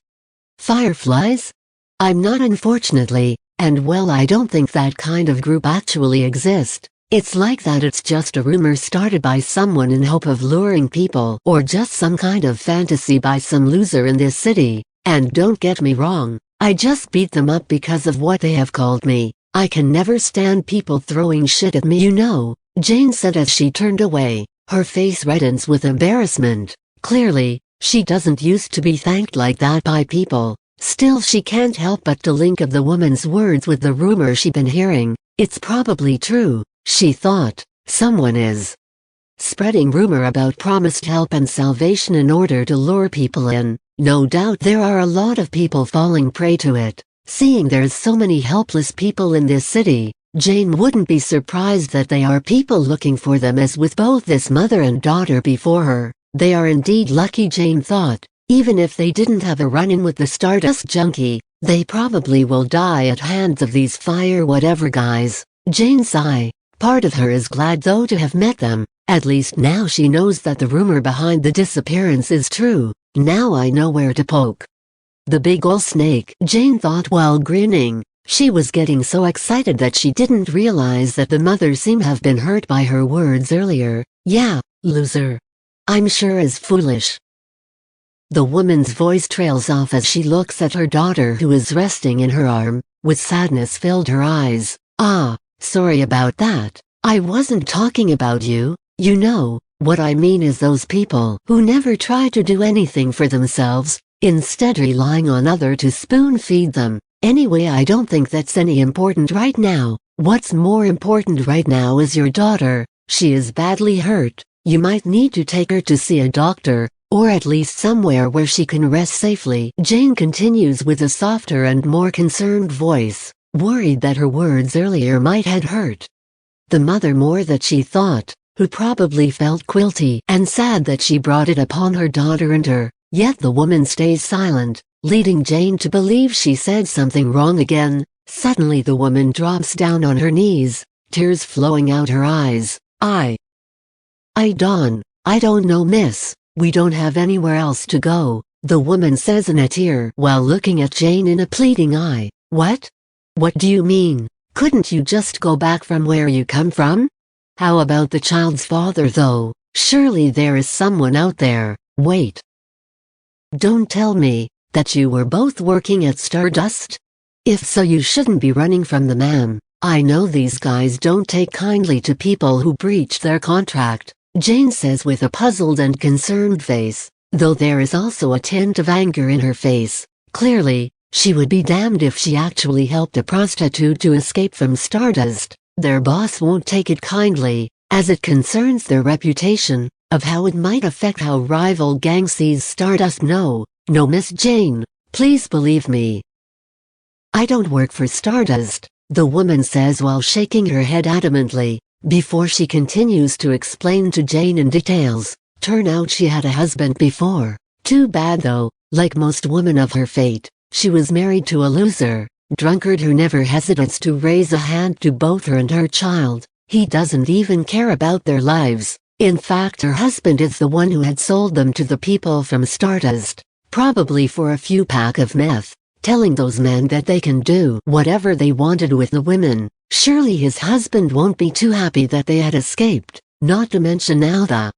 Fireflies? I'm not, unfortunately, and well, I don't think that kind of group actually exists. It's like that it's just a rumor started by someone in hope of luring people, or just some kind of fantasy by some loser in this city. And don't get me wrong, I just beat them up because of what they have called me. I can never stand people throwing shit at me, you know, Jane said as she turned away. Her face reddens with embarrassment. Clearly, she doesn't used to be thanked like that by people. Still, she can't help but to link of the woman's words with the rumor she'd been hearing. It's probably true, she thought. Someone is spreading rumor about promised help and salvation in order to lure people in. No doubt there are a lot of people falling prey to it. Seeing there's so many helpless people in this city, Jane wouldn't be surprised that they are people looking for them, as with both this mother and daughter before her. They are indeed lucky, Jane thought. Even if they didn't have a run-in with the Stardust junkie, they probably will die at hands of these fire whatever guys. Jane sighed. Part of her is glad though to have met them. At least now she knows that the rumor behind the disappearance is true. Now I know where to poke the big ol' snake, Jane thought while grinning. She was getting so excited that she didn't realize that the mother seemed to have been hurt by her words earlier. Yeah, loser. I'm sure as foolish. The woman's voice trails off as she looks at her daughter who is resting in her arm. With sadness filled her eyes. Ah, sorry about that. I wasn't talking about you. You know, what I mean is those people who never try to do anything for themselves, instead relying on others to spoon-feed them. Anyway, I don't think that's any important right now. What's more important right now is your daughter. She is badly hurt. You might need to take her to see a doctor, or at least somewhere where she can rest safely. Jane continues with a softer and more concerned voice, worried that her words earlier might have hurt the mother more than she thought, who probably felt guilty and sad that she brought it upon her daughter and her. Yet the woman stays silent, leading Jane to believe she said something wrong again. Suddenly the woman drops down on her knees, tears flowing out her eyes. I don't know, miss. We don't have anywhere else to go, the woman says in a tear while looking at Jane in a pleading eye. What? What do you mean? Couldn't you just go back from where you come from? How about the child's father though? Surely there is someone out there. Wait. Don't tell me that you were both working at Stardust? If so, you shouldn't be running from them, ma'am. I know these guys don't take kindly to people who breach their contract, Jane says with a puzzled and concerned face, though there is also a tint of anger in her face. Clearly, she would be damned if she actually helped a prostitute to escape from Stardust. Their boss won't take it kindly, as it concerns their reputation, of how it might affect how rival gang sees Stardust. No, Miss Jane, please believe me. I don't work for Stardust, the woman says while shaking her head adamantly, before she continues to explain to Jane in details. Turn out she had a husband before. Too bad though, like most women of her fate, she was married to a loser, drunkard who never hesitates to raise a hand to both her and her child. He doesn't even care about their lives. In fact, her husband is the one who had sold them to the people from Stardust, probably for a few pack of meth, telling those men that they can do whatever they wanted with the women. Surely his husband won't be too happy that they had escaped, not to mention now the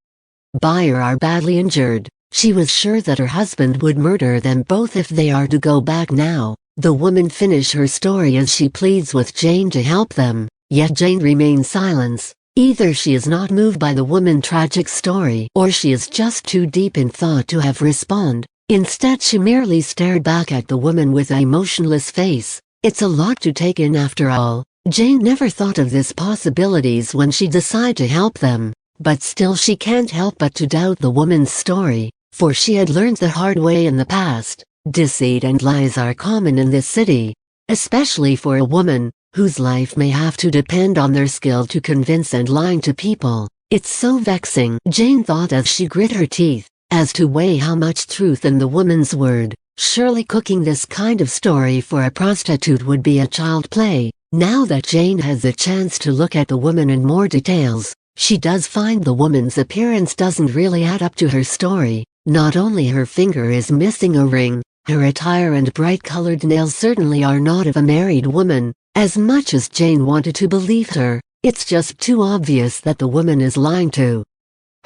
buyer are badly injured. She was sure that her husband would murder them both if they are to go back now. The woman finishes her story as she pleads with Jane to help them, yet Jane remains silent. Either she is not moved by the woman's tragic story, or she is just too deep in thought to have respond. Instead, she merely stared back at the woman with a motionless face. It's a lot to take in after all. Jane never thought of these possibilities when she decided to help them, but still she can't help but to doubt the woman's story, for she had learned the hard way in the past. Deceit and lies are common in this city, especially for a woman whose life may have to depend on their skill to convince and lying to people. It's so vexing, Jane thought as she grit her teeth, as to weigh how much truth in the woman's word. Surely cooking this kind of story for a prostitute would be a child play. Now that Jane has the chance to look at the woman in more details, she does find the woman's appearance doesn't really add up to her story. Not only her finger is missing a ring, her attire and bright-colored nails certainly are not of a married woman. As much as Jane wanted to believe her, it's just too obvious that the woman is lying to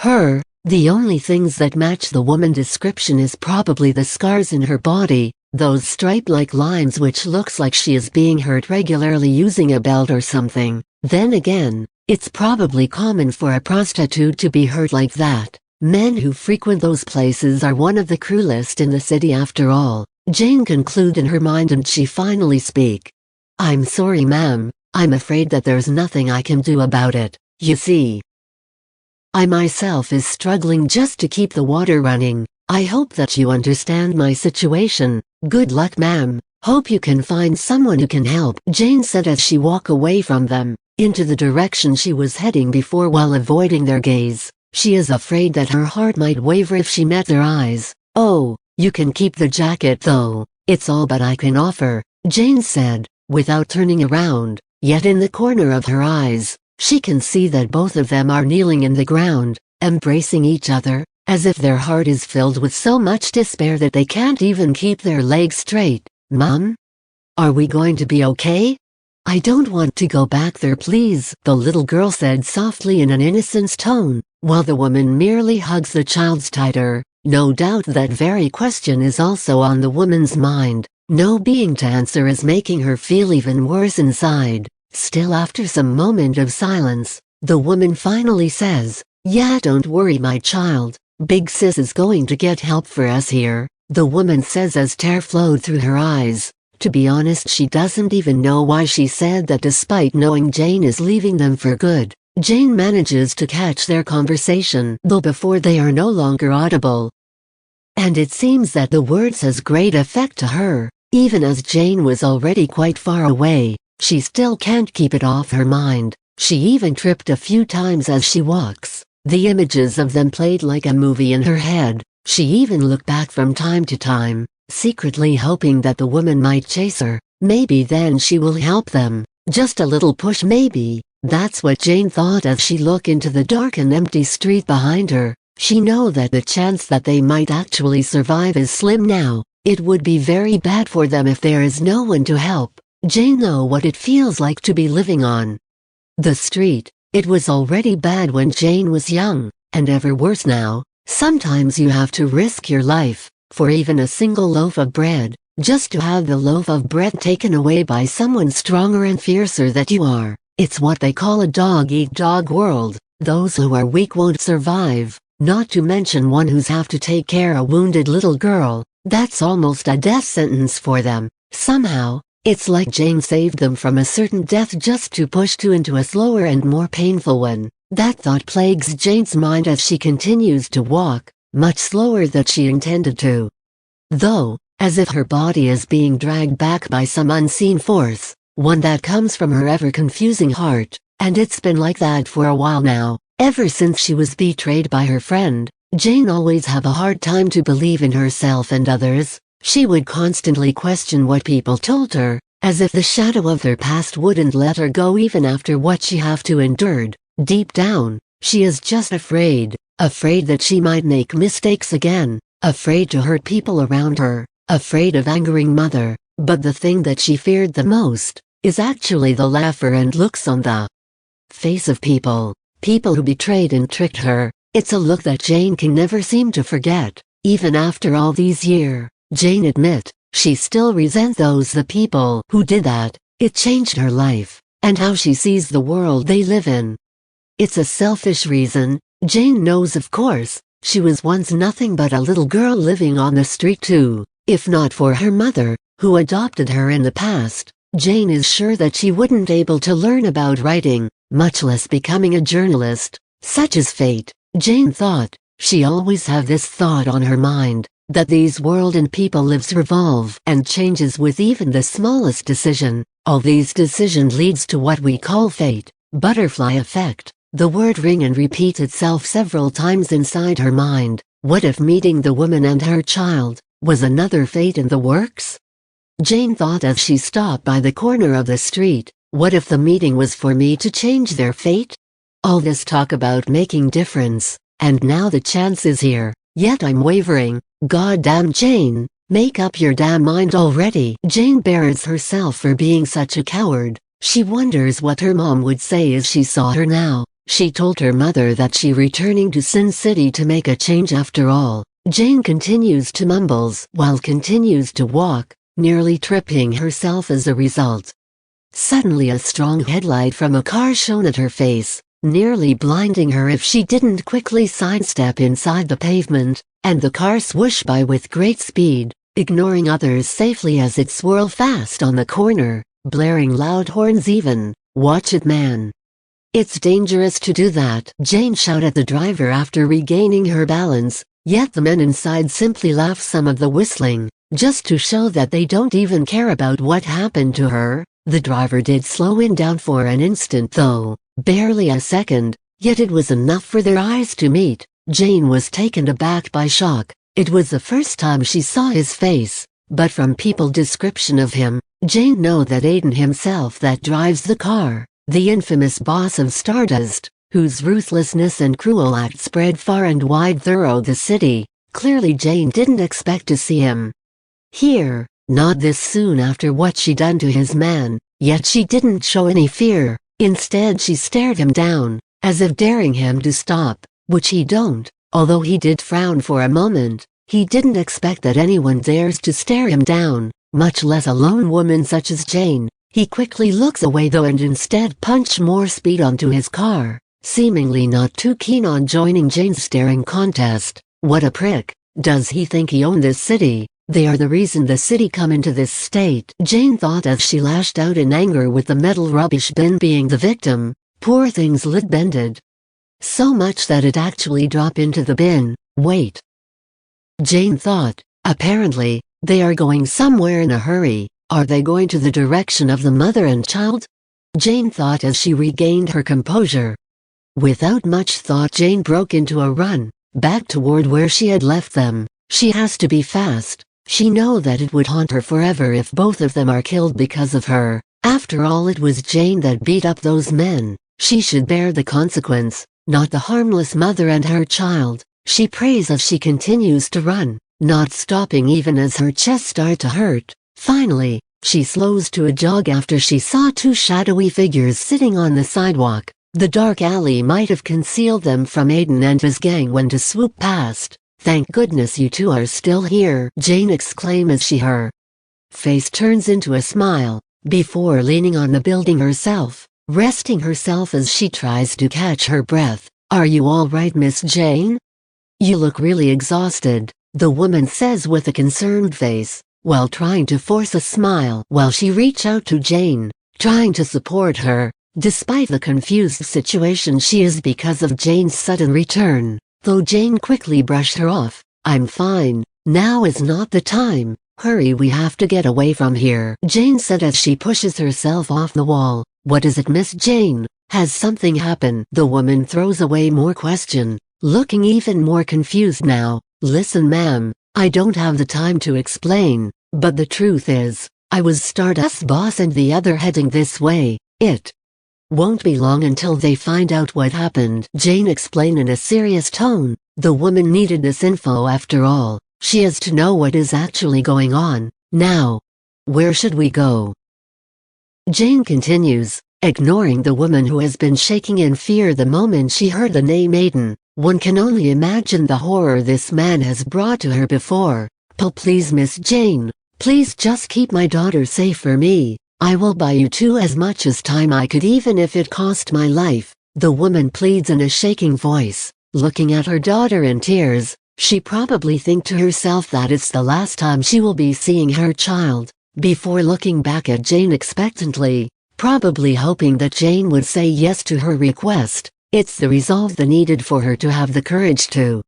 her. The only things that match the woman description is probably the scars in her body, those stripe-like lines which looks like she is being hurt regularly using a belt or something. Then again, it's probably common for a prostitute to be hurt like that. Men who frequent those places are one of the cruelest in the city after all, Jane concluded in her mind, and she finally speak. I'm sorry ma'am, I'm afraid that there's nothing I can do about it. You see, I myself is struggling just to keep the water running. I hope that you understand my situation. Good luck ma'am, hope you can find someone who can help, Jane said as she walked away from them, into the direction she was heading before while avoiding their gaze. She is afraid that her heart might waver if she met their eyes. Oh, you can keep the jacket though, it's all that I can offer, Jane said, without turning around, yet in the corner of her eyes, she can see that both of them are kneeling in the ground, embracing each other, as if their heart is filled with so much despair that they can't even keep their legs straight. Mom? Are we going to be okay? I don't want to go back there please, the little girl said softly in an innocent tone, while the woman merely hugs the child tighter. No doubt that very question is also on the woman's mind. No being to answer is making her feel even worse inside. Still, after some moment of silence, the woman finally says, yeah, don't worry my child, Big Sis is going to get help for us here, the woman says as tears flowed through her eyes. To be honest, she doesn't even know why she said that despite knowing Jane is leaving them for good. Jane manages to catch their conversation, though before they are no longer audible. And it seems that the words has great effect to her, even as Jane was already quite far away, she still can't keep it off her mind. She even tripped a few times as she walks. The images of them played like a movie in her head. She even looked back from time to time, secretly hoping that the woman might chase her. Maybe then she will help them. Just a little push maybe. That's what Jane thought as she looked into the dark and empty street behind her. She knows that the chance that they might actually survive is slim now. It would be very bad for them if there is no one to help. Jane knows what it feels like to be living on the street. It was already bad when Jane was young, and ever worse now. Sometimes you have to risk your life, for even a single loaf of bread, just to have the loaf of bread taken away by someone stronger and fiercer than you are. It's what they call a dog-eat-dog world. Those who are weak won't survive, not to mention one who's have to take care of a wounded little girl. That's almost a death sentence for them. Somehow, it's like Jane saved them from a certain death just to push to into a slower and more painful one. That thought plagues Jane's mind as she continues to walk, much slower than she intended to. Though, as if her body is being dragged back by some unseen force, one that comes from her ever-confusing heart, and it's been like that for a while now. Ever since she was betrayed by her friend, Jane always have a hard time to believe in herself and others. She would constantly question what people told her, as if the shadow of their past wouldn't let her go even after what she have to endured. Deep down, she is just afraid that she might make mistakes again, afraid to hurt people around her, afraid of angering mother. But the thing that she feared the most is actually the laughter and looks on the face of people who betrayed and tricked her. It's a look that Jane can never seem to forget. Even after all these years, Jane admit, she still resents the people who did that. It changed her life, and how she sees the world they live in. It's a selfish reason, Jane knows of course. She was once nothing but a little girl living on the street too. If not for her mother, who adopted her in the past, Jane is sure that she wouldn't able to learn about writing, much less becoming a journalist. Such is fate, Jane thought. She always have this thought on her mind, that these world and people lives revolve and changes with even the smallest decision. All these decisions leads to what we call fate, butterfly effect. The word ring and repeats itself several times inside her mind. What if meeting the woman and her child was another fate in the works? Jane thought as she stopped by the corner of the street. What if the meeting was for me to change their fate? All this talk about making difference, and now the chance is here, yet I'm wavering. Goddamn Jane, make up your damn mind already. Jane berates herself for being such a coward. She wonders what her mom would say if she saw her now. She told her mother that she returning to Sin City to make a change after all. Jane continues to mumbles while continues to walk, nearly tripping herself as a result. Suddenly a strong headlight from a car shone at her face, nearly blinding her if she didn't quickly sidestep inside the pavement, and the car swooshed by with great speed, ignoring others safely as it swirled fast on the corner, blaring loud horns even. "Watch it, man. It's dangerous to do that," Jane shouted at the driver after regaining her balance, yet the men inside simply laughed some of the whistling, just to show that they don't even care about what happened to her. The driver did slow it down for an instant though, barely a second, yet it was enough for their eyes to meet. Jane was taken aback by shock. It was the first time she saw his face, but from people's description of him, Jane knew that Aiden himself that drives the car, the infamous boss of Stardust, whose ruthlessness and cruel act spread far and wide through the city. Clearly Jane didn't expect to see him here, not this soon after what she'd done to his man, yet she didn't show any fear. Instead she stared him down, as if daring him to stop, which he don't. Although he did frown for a moment, he didn't expect that anyone dares to stare him down, much less a lone woman such as Jane. He quickly looks away though and instead punched more speed onto his car, seemingly not too keen on joining Jane's staring contest. What a prick. Does he think he owned this city? They are the reason the city come into this state, Jane thought as she lashed out in anger with the metal rubbish bin being the victim. Poor thing's lid bended so much that it actually dropped into the bin. Wait, Jane thought, apparently, they are going somewhere in a hurry. Are they going to the direction of the mother and child? Jane thought as she regained her composure. Without much thought Jane broke into a run, back toward where she had left them. She has to be fast. She knows that it would haunt her forever if both of them are killed because of her. After all, it was Jane that beat up those men. She should bear the consequence, not the harmless mother and her child. She prays as she continues to run, not stopping even as her chest started to hurt. Finally, she slows to a jog after she saw two shadowy figures sitting on the sidewalk. The dark alley might have concealed them from Aiden and his gang when to swoop past. "Thank goodness you two are still here," Jane exclaimed as her face turns into a smile, before leaning on the building herself, resting herself as she tries to catch her breath. "Are you all right, Miss Jane? You look really exhausted," the woman says with a concerned face, while trying to force a smile while she reaches out to Jane, trying to support her, despite the confused situation she is because of Jane's sudden return. Though Jane quickly brushed her off. "I'm fine, now is not the time. Hurry, we have to get away from here," Jane said as she pushes herself off the wall. "What is it, Miss Jane? Has something happened?" The woman throws away more question, looking even more confused now. "Listen, ma'am, I don't have the time to explain, but the truth is, I was Stardust's boss and the other heading this way. It won't be long until they find out what happened," Jane explained in a serious tone. The woman needed this info after all. She has to know what is actually going on. Now, where should we go? Jane continues, ignoring the woman who has been shaking in fear the moment she heard the name Aiden. One can only imagine the horror this man has brought to her before. Please, Miss Jane, please just keep my daughter safe for me. I will buy you two as much as time I could even if it cost my life," the woman pleads in a shaking voice, looking at her daughter in tears. She probably thinks to herself that it's the last time she will be seeing her child, before looking back at Jane expectantly, probably hoping that Jane would say yes to her request. It's the resolve that needed for her to have the courage to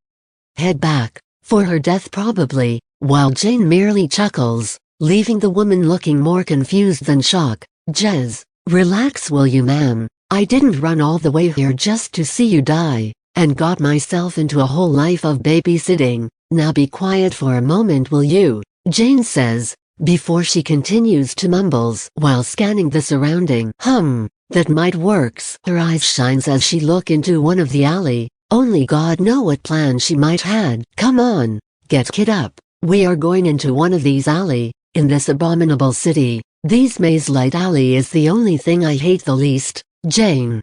head back, for her death probably, while Jane merely chuckles, leaving the woman looking more confused than shocked. "Jez, relax will you, ma'am? I didn't run all the way here just to see you die, and got myself into a whole life of babysitting. Now be quiet for a moment will you?" Jane says, before she continues to mumbles while scanning the surrounding. That might works. Her eyes shines as she look into one of the alley. Only God know what plan she might had. "Come on, get kid up. We are going into one of these alley. In this abominable city, these maze light alley is the only thing I hate the least," Jane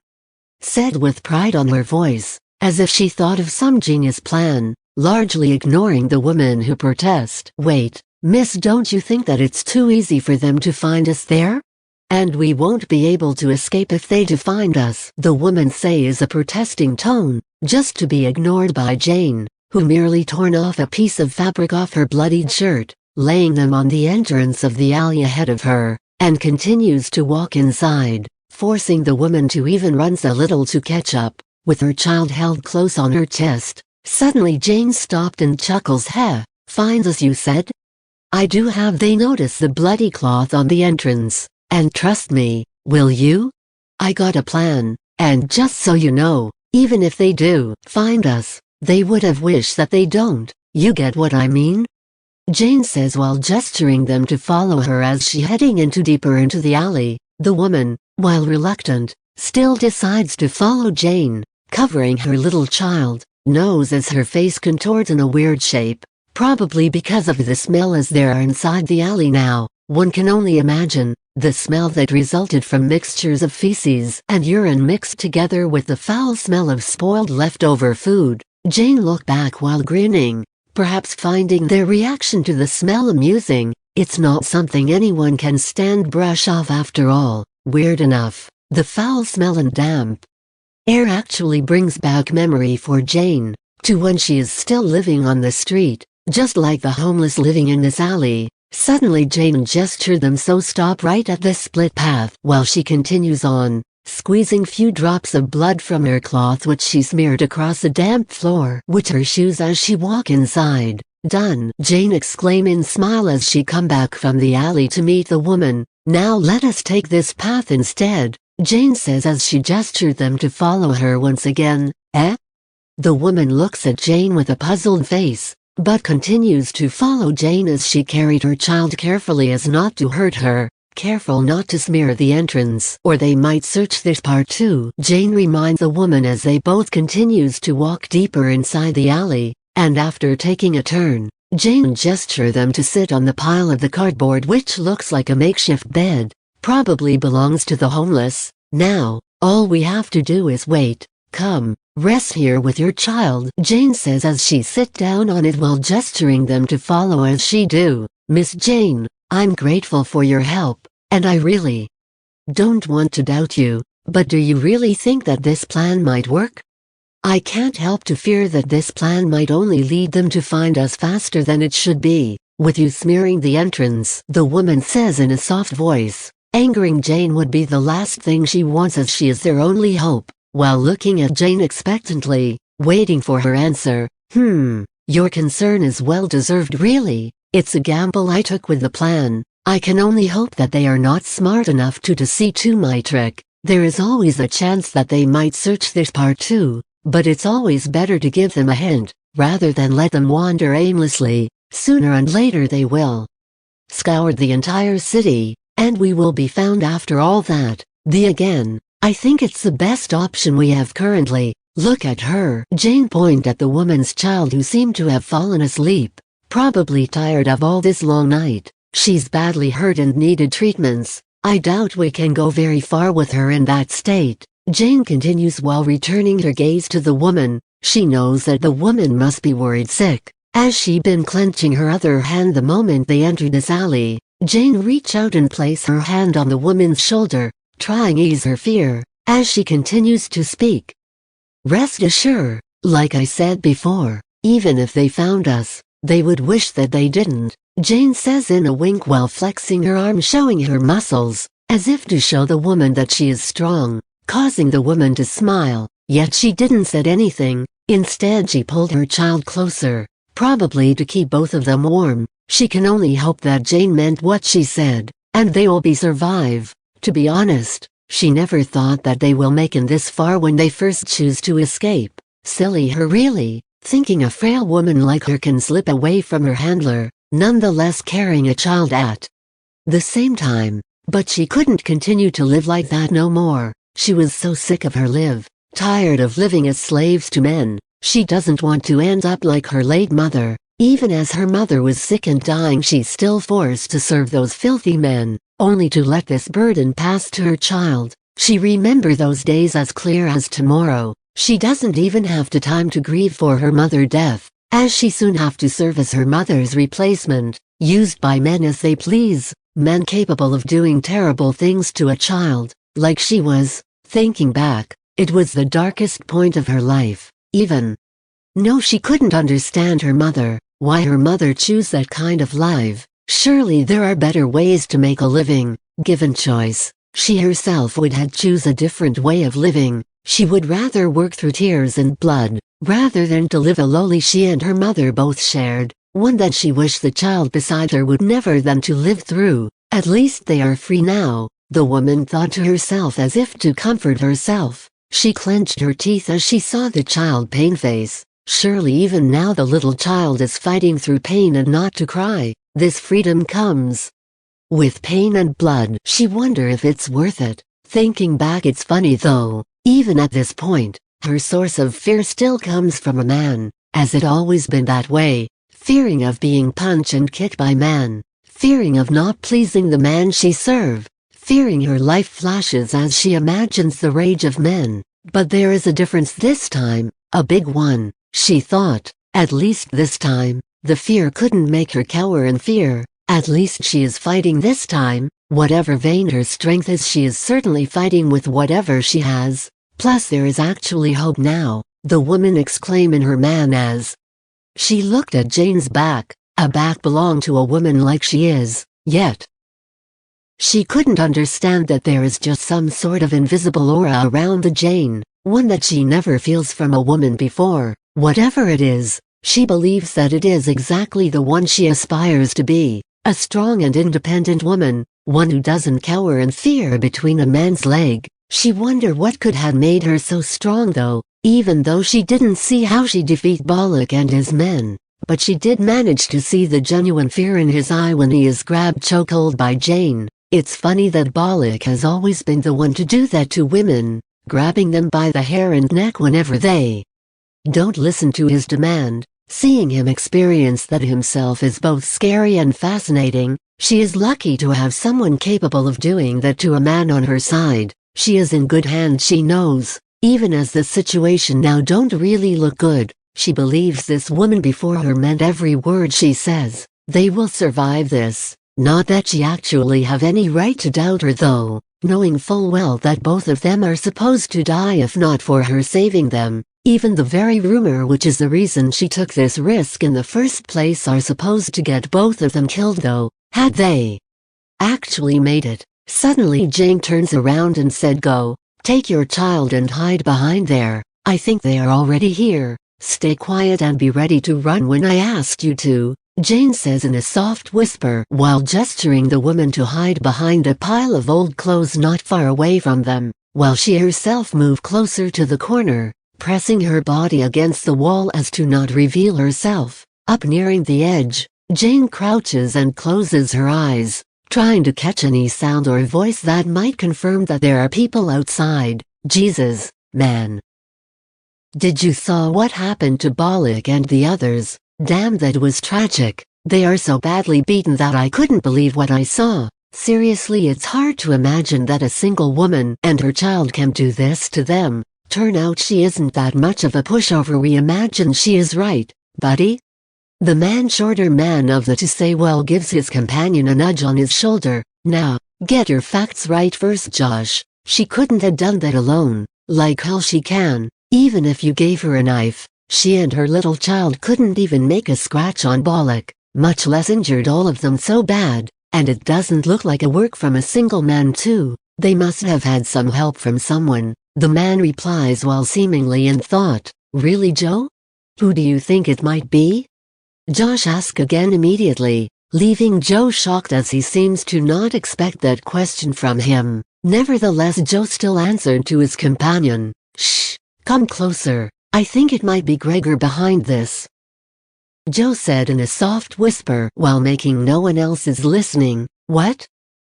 said with pride on her voice, as if she thought of some genius plan, largely ignoring the women who protest. "Wait, miss, don't you think that it's too easy for them to find us there? And we won't be able to escape if they do find us," the woman says, a protesting tone, just to be ignored by Jane, who merely torn off a piece of fabric off her bloodied shirt, laying them on the entrance of the alley ahead of her, and continues to walk inside, forcing the woman to even runs a little to catch up, with her child held close on her chest. Suddenly Jane stopped and chuckles. Find us, you said? I do. Have they noticed the bloody cloth on the entrance? And trust me, will you? I got a plan, and just so you know, even if they do find us, they would have wished that they don't. You get what I mean? Jane says while gesturing them to follow her as she heading deeper into the alley. The woman, while reluctant, still decides to follow Jane, covering her little child, nose as her face contorts in a weird shape, probably because of the smell as they are inside the alley now. One can only imagine the smell that resulted from mixtures of feces and urine mixed together with the foul smell of spoiled leftover food. Jane looked back while grinning, perhaps finding their reaction to the smell amusing. It's not something anyone can stand brush off after all. Weird enough, the foul smell and damp air actually brings back memory for Jane to when she is still living on the street, just like the homeless living in this alley. Suddenly Jane gestured them so stop right at the split path while she continues on, squeezing few drops of blood from her cloth which she smeared across the damp floor with her shoes as she walk inside. Done, Jane exclaim and smile as she come back from the alley to meet the woman. Now let us take this path instead, Jane says as she gestured them to follow her once again. The woman looks at Jane with a puzzled face, but continues to follow Jane as she carried her child carefully as not to hurt her, careful not to smear the entrance or they might search this part too. Jane reminds the woman as they both continues to walk deeper inside the alley, and after taking a turn, Jane gestures them to sit on the pile of the cardboard which looks like a makeshift bed, probably belongs to the homeless. Now, all we have to do is wait. Come, rest here with your child, Jane says as she sit down on it while gesturing them to follow as she do. Miss Jane, I'm grateful for your help, and I really don't want to doubt you, but do you really think that this plan might work? I can't help to fear that this plan might only lead them to find us faster than it should be, with you smearing the entrance, the woman says in a soft voice. Angering Jane would be the last thing she wants as she is their only hope. While looking at Jane expectantly, waiting for her answer. Your concern is well deserved really. It's a gamble I took with the plan. I can only hope that they are not smart enough to see to my trick. There is always a chance that they might search this part too, but it's always better to give them a hint, rather than let them wander aimlessly. Sooner and later they will scour the entire city, and we will be found after all that. I think it's the best option we have currently. Look at her. Jane pointed at the woman's child who seemed to have fallen asleep, probably tired of all this long night. She's badly hurt and needed treatments. I doubt we can go very far with her in that state. Jane continues while returning her gaze to the woman. She knows that the woman must be worried sick, as she'd been clenching her other hand the moment they entered this alley. Jane reached out and placed her hand on the woman's shoulder, trying to ease her fear, as she continues to speak. Rest assured, like I said before, even if they found us, they would wish that they didn't, Jane says in a wink while flexing her arm showing her muscles, as if to show the woman that she is strong, causing the woman to smile, yet she didn't say anything. Instead she pulled her child closer, probably to keep both of them warm. She can only hope that Jane meant what she said, and they will survive. To be honest, she never thought that they will make it this far when they first choose to escape. Silly her really, thinking a frail woman like her can slip away from her handler, nonetheless carrying a child at the same time. But she couldn't continue to live like that no more. She was so sick of her life, tired of living as slaves to men. She doesn't want to end up like her late mother. Even as her mother was sick and dying, she's still forced to serve those filthy men, only to let this burden pass to her child. She remembered those days as clear as tomorrow. She doesn't even have the time to grieve for her mother's death, as she soon have to serve as her mother's replacement, used by men as they please, men capable of doing terrible things to a child, like she was. Thinking back, it was the darkest point of her life, even. No, she couldn't understand her mother, why her mother chose that kind of life. Surely there are better ways to make a living. Given choice, she herself would have choose a different way of living. She would rather work through tears and blood, rather than to live a lowly she and her mother both shared, one that she wished the child beside her would never than to live through. At least they are free now, the woman thought to herself as if to comfort herself. She clenched her teeth as she saw the child pain face. Surely even now the little child is fighting through pain and not to cry. This freedom comes with pain and blood. She wonder if it's worth it. Thinking back, it's funny though, even at this point, her source of fear still comes from a man, as it always been that way, fearing of being punched and kicked by man, fearing of not pleasing the man she served, fearing her life flashes as she imagines the rage of men. But there is a difference this time, a big one, she thought. At least this time, the fear couldn't make her cower in fear. At least she is fighting this time. Whatever vain her strength is, she is certainly fighting with whatever she has. Plus there is actually hope now, the woman exclaimed in her man as she looked at Jane's back. A back belonged to a woman like she is, yet she couldn't understand that there is just some sort of invisible aura around the Jane, one that she never feels from a woman before. Whatever it is, she believes that it is exactly the one she aspires to be, a strong and independent woman, one who doesn't cower in fear between a man's leg. She wondered what could have made her so strong though, even though she didn't see how she defeat Bollock and his men. But she did manage to see the genuine fear in his eye when he is grabbed chokehold by Jane. It's funny that Bollock has always been the one to do that to women, grabbing them by the hair and neck whenever they don't listen to his demand. Seeing him experience that himself is both scary and fascinating. She is lucky to have someone capable of doing that to a man on her side. She is in good hands, she knows, even as the situation now don't really look good. She believes this woman before her meant every word she says. They will survive this. Not that she actually have any right to doubt her though, knowing full well that both of them are supposed to die if not for her saving them. Even the very rumor which is the reason she took this risk in the first place are supposed to get both of them killed though. Had they actually made it? Suddenly Jane turns around and said, "Go, take your child and hide behind there. I think they are already here. Stay quiet and be ready to run when I ask you to," Jane says in a soft whisper while gesturing the woman to hide behind a pile of old clothes not far away from them, while she herself moved closer to the corner, pressing her body against the wall as to not reveal herself. Up nearing the edge, Jane crouches and closes her eyes, trying to catch any sound or voice that might confirm that there are people outside. Jesus, man. Did you saw what happened to Bollock and the others? Damn, that was tragic. They are so badly beaten that I couldn't believe what I saw. Seriously, it's hard to imagine that a single woman and her child can do this to them. Turn out she isn't that much of a pushover we imagine she is, right, buddy? The man, shorter man of the two, say well gives his companion a nudge on his shoulder. Now, get your facts right first, Josh. She couldn't have done that alone. Like hell she can. Even if you gave her a knife, she and her little child couldn't even make a scratch on Bollock, much less injured all of them so bad. And it doesn't look like a work from a single man too. They must have had some help from someone. The man replies while seemingly in thought. Really, Joe? Who do you think it might be? Josh asks again immediately, leaving Joe shocked as he seems to not expect that question from him. Nevertheless, Joe still answered to his companion. Shh, come closer. I think it might be Gregor behind this, Joe said in a soft whisper while making no one else is listening. What?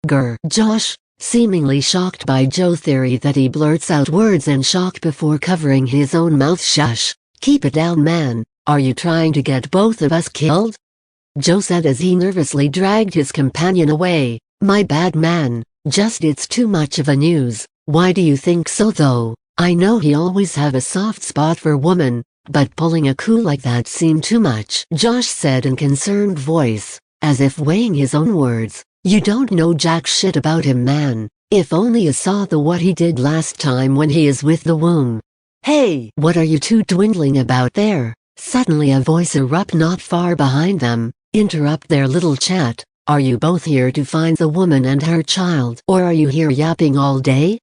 Grr. Josh, seemingly shocked by Joe's theory that he blurts out words in shock before covering his own mouth. Shush. Keep it down, man. Are you trying to get both of us killed? Joe said as he nervously dragged his companion away. My bad, man. Just it's too much of a news. Why do you think so though? I know he always have a soft spot for women, but pulling a coup like that seemed too much, Josh said in concerned voice, as if weighing his own words. You don't know jack shit about him, man. If only you saw what he did last time when he is with the womb. Hey, what are you two dwindling about there? Suddenly a voice erupt not far behind them, interrupt their little chat. Are you both here to find the woman and her child, or are you here yapping all day?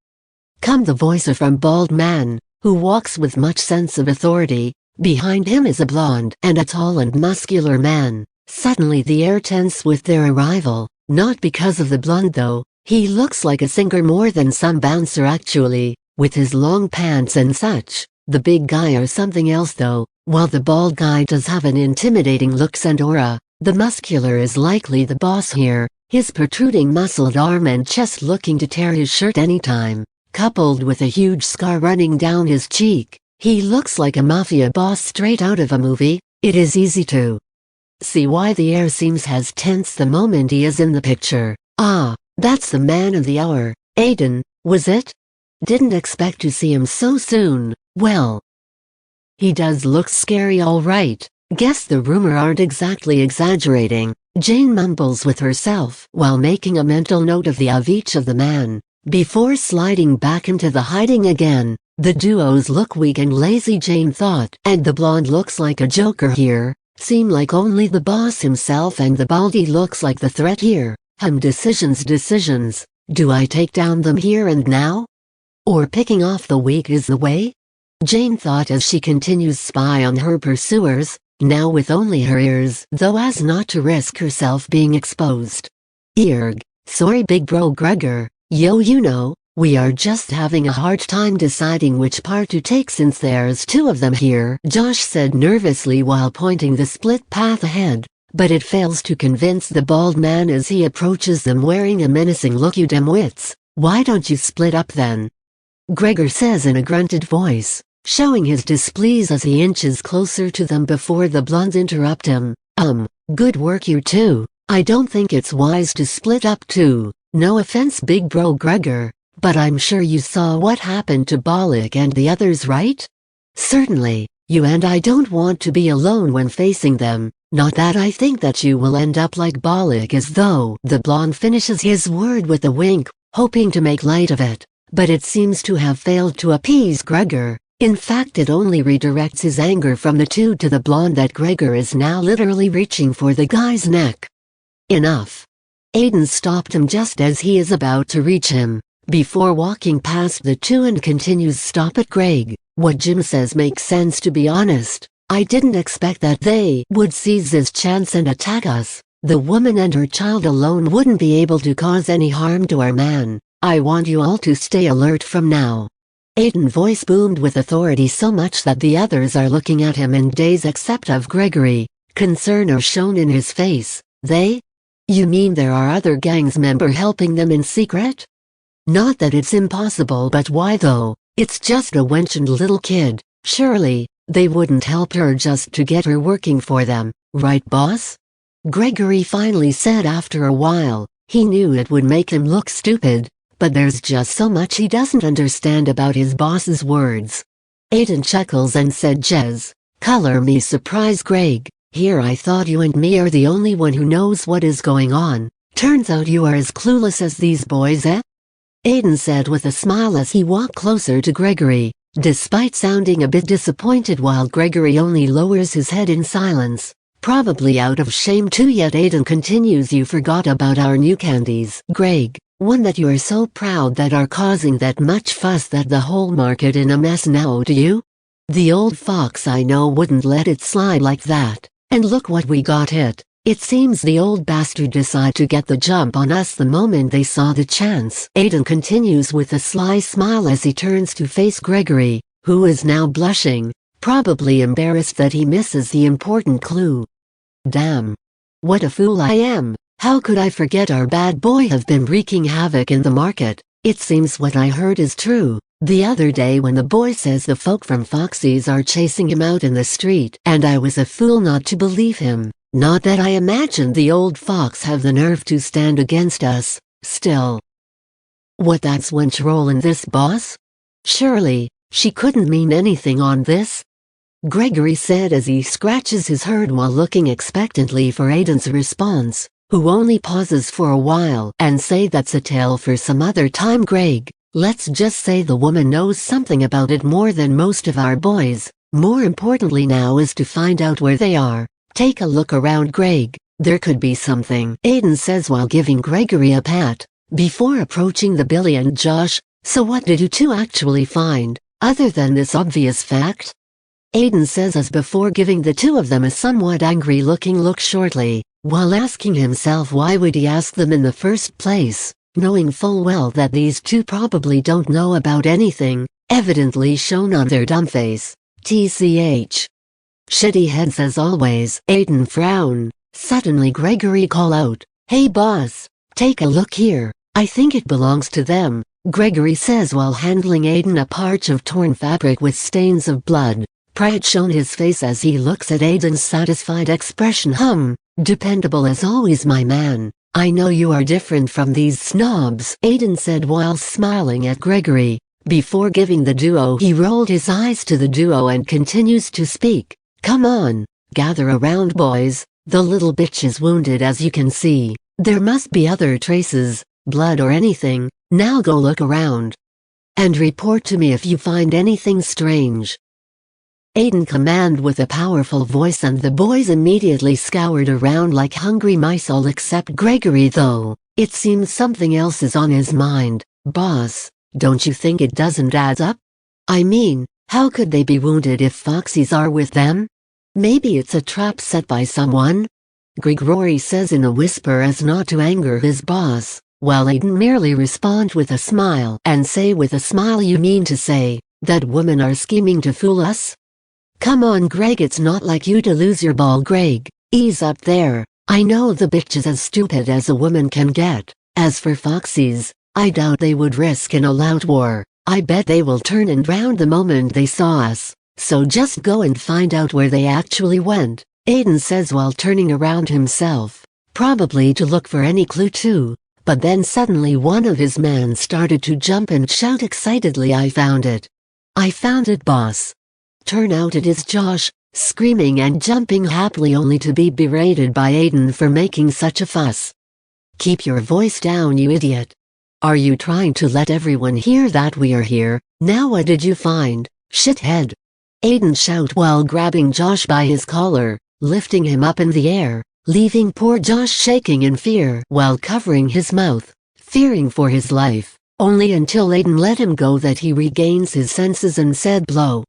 Come, the voice from bald man, who walks with much sense of authority. Behind him is a blonde and a tall and muscular man. Suddenly the air tense with their arrival, not because of the blonde though. He looks like a singer more than some bouncer actually, with his long pants and such. The big guy or something else though, while the bald guy does have an intimidating looks and aura. The muscular is likely the boss here, his protruding muscled arm and chest looking to tear his shirt anytime, coupled with a huge scar running down his cheek. He looks like a mafia boss straight out of a movie. It is easy to see why the air seems as tense the moment he is in the picture. Ah, that's the man of the hour, Aiden, was it? Didn't expect to see him so soon. Well, he does look scary all right. Guess the rumor aren't exactly exaggerating, Jane mumbles with herself while making a mental note of each of the man. Before sliding back into the hiding again, the duos look weak and lazy, Jane thought, and the blonde looks like a joker here. Seem like only the boss himself and the baldy looks like the threat here. Decisions. Do I take down them here and now? Or picking off the weak is the way? Jane thought as she continues spy on her pursuers, now with only her ears though as not to risk herself being exposed. Erg, sorry big bro Gregor, yo you know, we are just having a hard time deciding which part to take since there's two of them here, Josh said nervously while pointing the split path ahead, but it fails to convince the bald man as he approaches them wearing a menacing look. You dimwits, why don't you split up then? Gregor says in a grunted voice, showing his displeasure as he inches closer to them before the blondes interrupt him. Good work you two. I don't think it's wise to split up too. No offense big bro Gregor, but I'm sure you saw what happened to Bollock and the others, right? Certainly, you and I don't want to be alone when facing them. Not that I think that you will end up like Bollock is though. The blonde finishes his word with a wink, hoping to make light of it, but it seems to have failed to appease Gregor. In fact, it only redirects his anger from the two to the blonde that Gregor is now literally reaching for the guy's neck. Enough. Aiden stopped him just as he is about to reach him, before walking past the two and continues. Stop it Greg, what Jim says makes sense to be honest. I didn't expect that they would seize this chance and attack us. The woman and her child alone wouldn't be able to cause any harm to our man. I want you all to stay alert from now. Aiden's voice boomed with authority so much that the others are looking at him in daze except of Gregory. Concern are shown in his face. They? You mean there are other gangs members helping them in secret? Not that it's impossible, but why though? It's just a wench and little kid. Surely, they wouldn't help her just to get her working for them, right boss? Gregory finally said after a while. He knew it would make him look stupid, but there's just so much he doesn't understand about his boss's words. Aiden chuckles and said, Jez, color me surprised Greg. Here I thought you and me are the only one who knows what is going on. Turns out you are as clueless as these boys, eh? Aiden said with a smile as he walked closer to Gregory, despite sounding a bit disappointed while Gregory only lowers his head in silence. Probably out of shame too. Yet Aiden continues, you forgot about our new candies, Greg. One that you are so proud that are causing that much fuss that the whole market in a mess now, do you? The old fox I know wouldn't let it slide like that. And look what we got hit. It seems the old bastard decided to get the jump on us the moment they saw the chance. Aiden continues with a sly smile as he turns to face Gregory, who is now blushing, probably embarrassed that he misses the important clue. Damn. What a fool I am. How could I forget our bad boy have been wreaking havoc in the market? It seems what I heard is true. The other day when the boy says the folk from Foxy's are chasing him out in the street, and I was a fool not to believe him. Not that I imagined the old fox have the nerve to stand against us. Still, What, that's wench rollin' this, boss? Surely, she couldn't mean anything on this? Gregory said as he scratches his head while looking expectantly for Aiden's response, who only pauses for a while and say that's a tale for some other time. Greg, let's just say the woman knows something about it more than most of our boys. More importantly now is to find out where they are. Take a look around, Greg. There could be something, Aiden says while giving Gregory a pat, before approaching the Billy and Josh. So what did you two actually find, other than this obvious fact? Aiden says as before giving the two of them a somewhat angry-looking look shortly, while asking himself why would he ask them in the first place, knowing full well that these two probably don't know about anything, evidently shown on their dumb face. TCH. Shitty heads as always. Aiden frown. Suddenly Gregory call out, "Hey boss, take a look here, I think it belongs to them," Gregory says while handling Aiden a patch of torn fabric with stains of blood. Pride shown his face as he looks at Aiden's satisfied expression. Dependable as always, my man. I know you are different from these snobs, Aiden said while smiling at Gregory. Before giving the duo, he rolled his eyes to the duo and continues to speak. Come on, gather around, boys. The little bitch is wounded, as you can see. There must be other traces, blood or anything. Now go look around and report to me if you find anything strange. Aiden commanded with a powerful voice, and the boys immediately scoured around like hungry mice, all except Gregory, though. It seems something else is on his mind. Boss, don't you think it doesn't add up? I mean, how could they be wounded if foxies are with them? Maybe it's a trap set by someone? Gregory says in a whisper as not to anger his boss, while Aiden merely responds with a smile and say, with a smile, you mean to say that women are scheming to fool us? Come on, Greg, it's not like you to lose your ball. Greg, ease up there. I know the bitch is as stupid as a woman can get. As for foxies, I doubt they would risk an all-out war. I bet they will turn and round the moment they saw us. So just go and find out where they actually went, Aiden says while turning around himself, probably to look for any clue too. But then suddenly one of his men started to jump and shout excitedly, I found it. I found it, boss. Turn out it is Josh, screaming and jumping happily, only to be berated by Aiden for making such a fuss. Keep your voice down, you idiot. Are you trying to let everyone hear that we are here? Now what did you find, shithead? Aiden shout while grabbing Josh by his collar, lifting him up in the air, leaving poor Josh shaking in fear while covering his mouth, fearing for his life, only until Aiden let him go that he regains his senses and said, blow.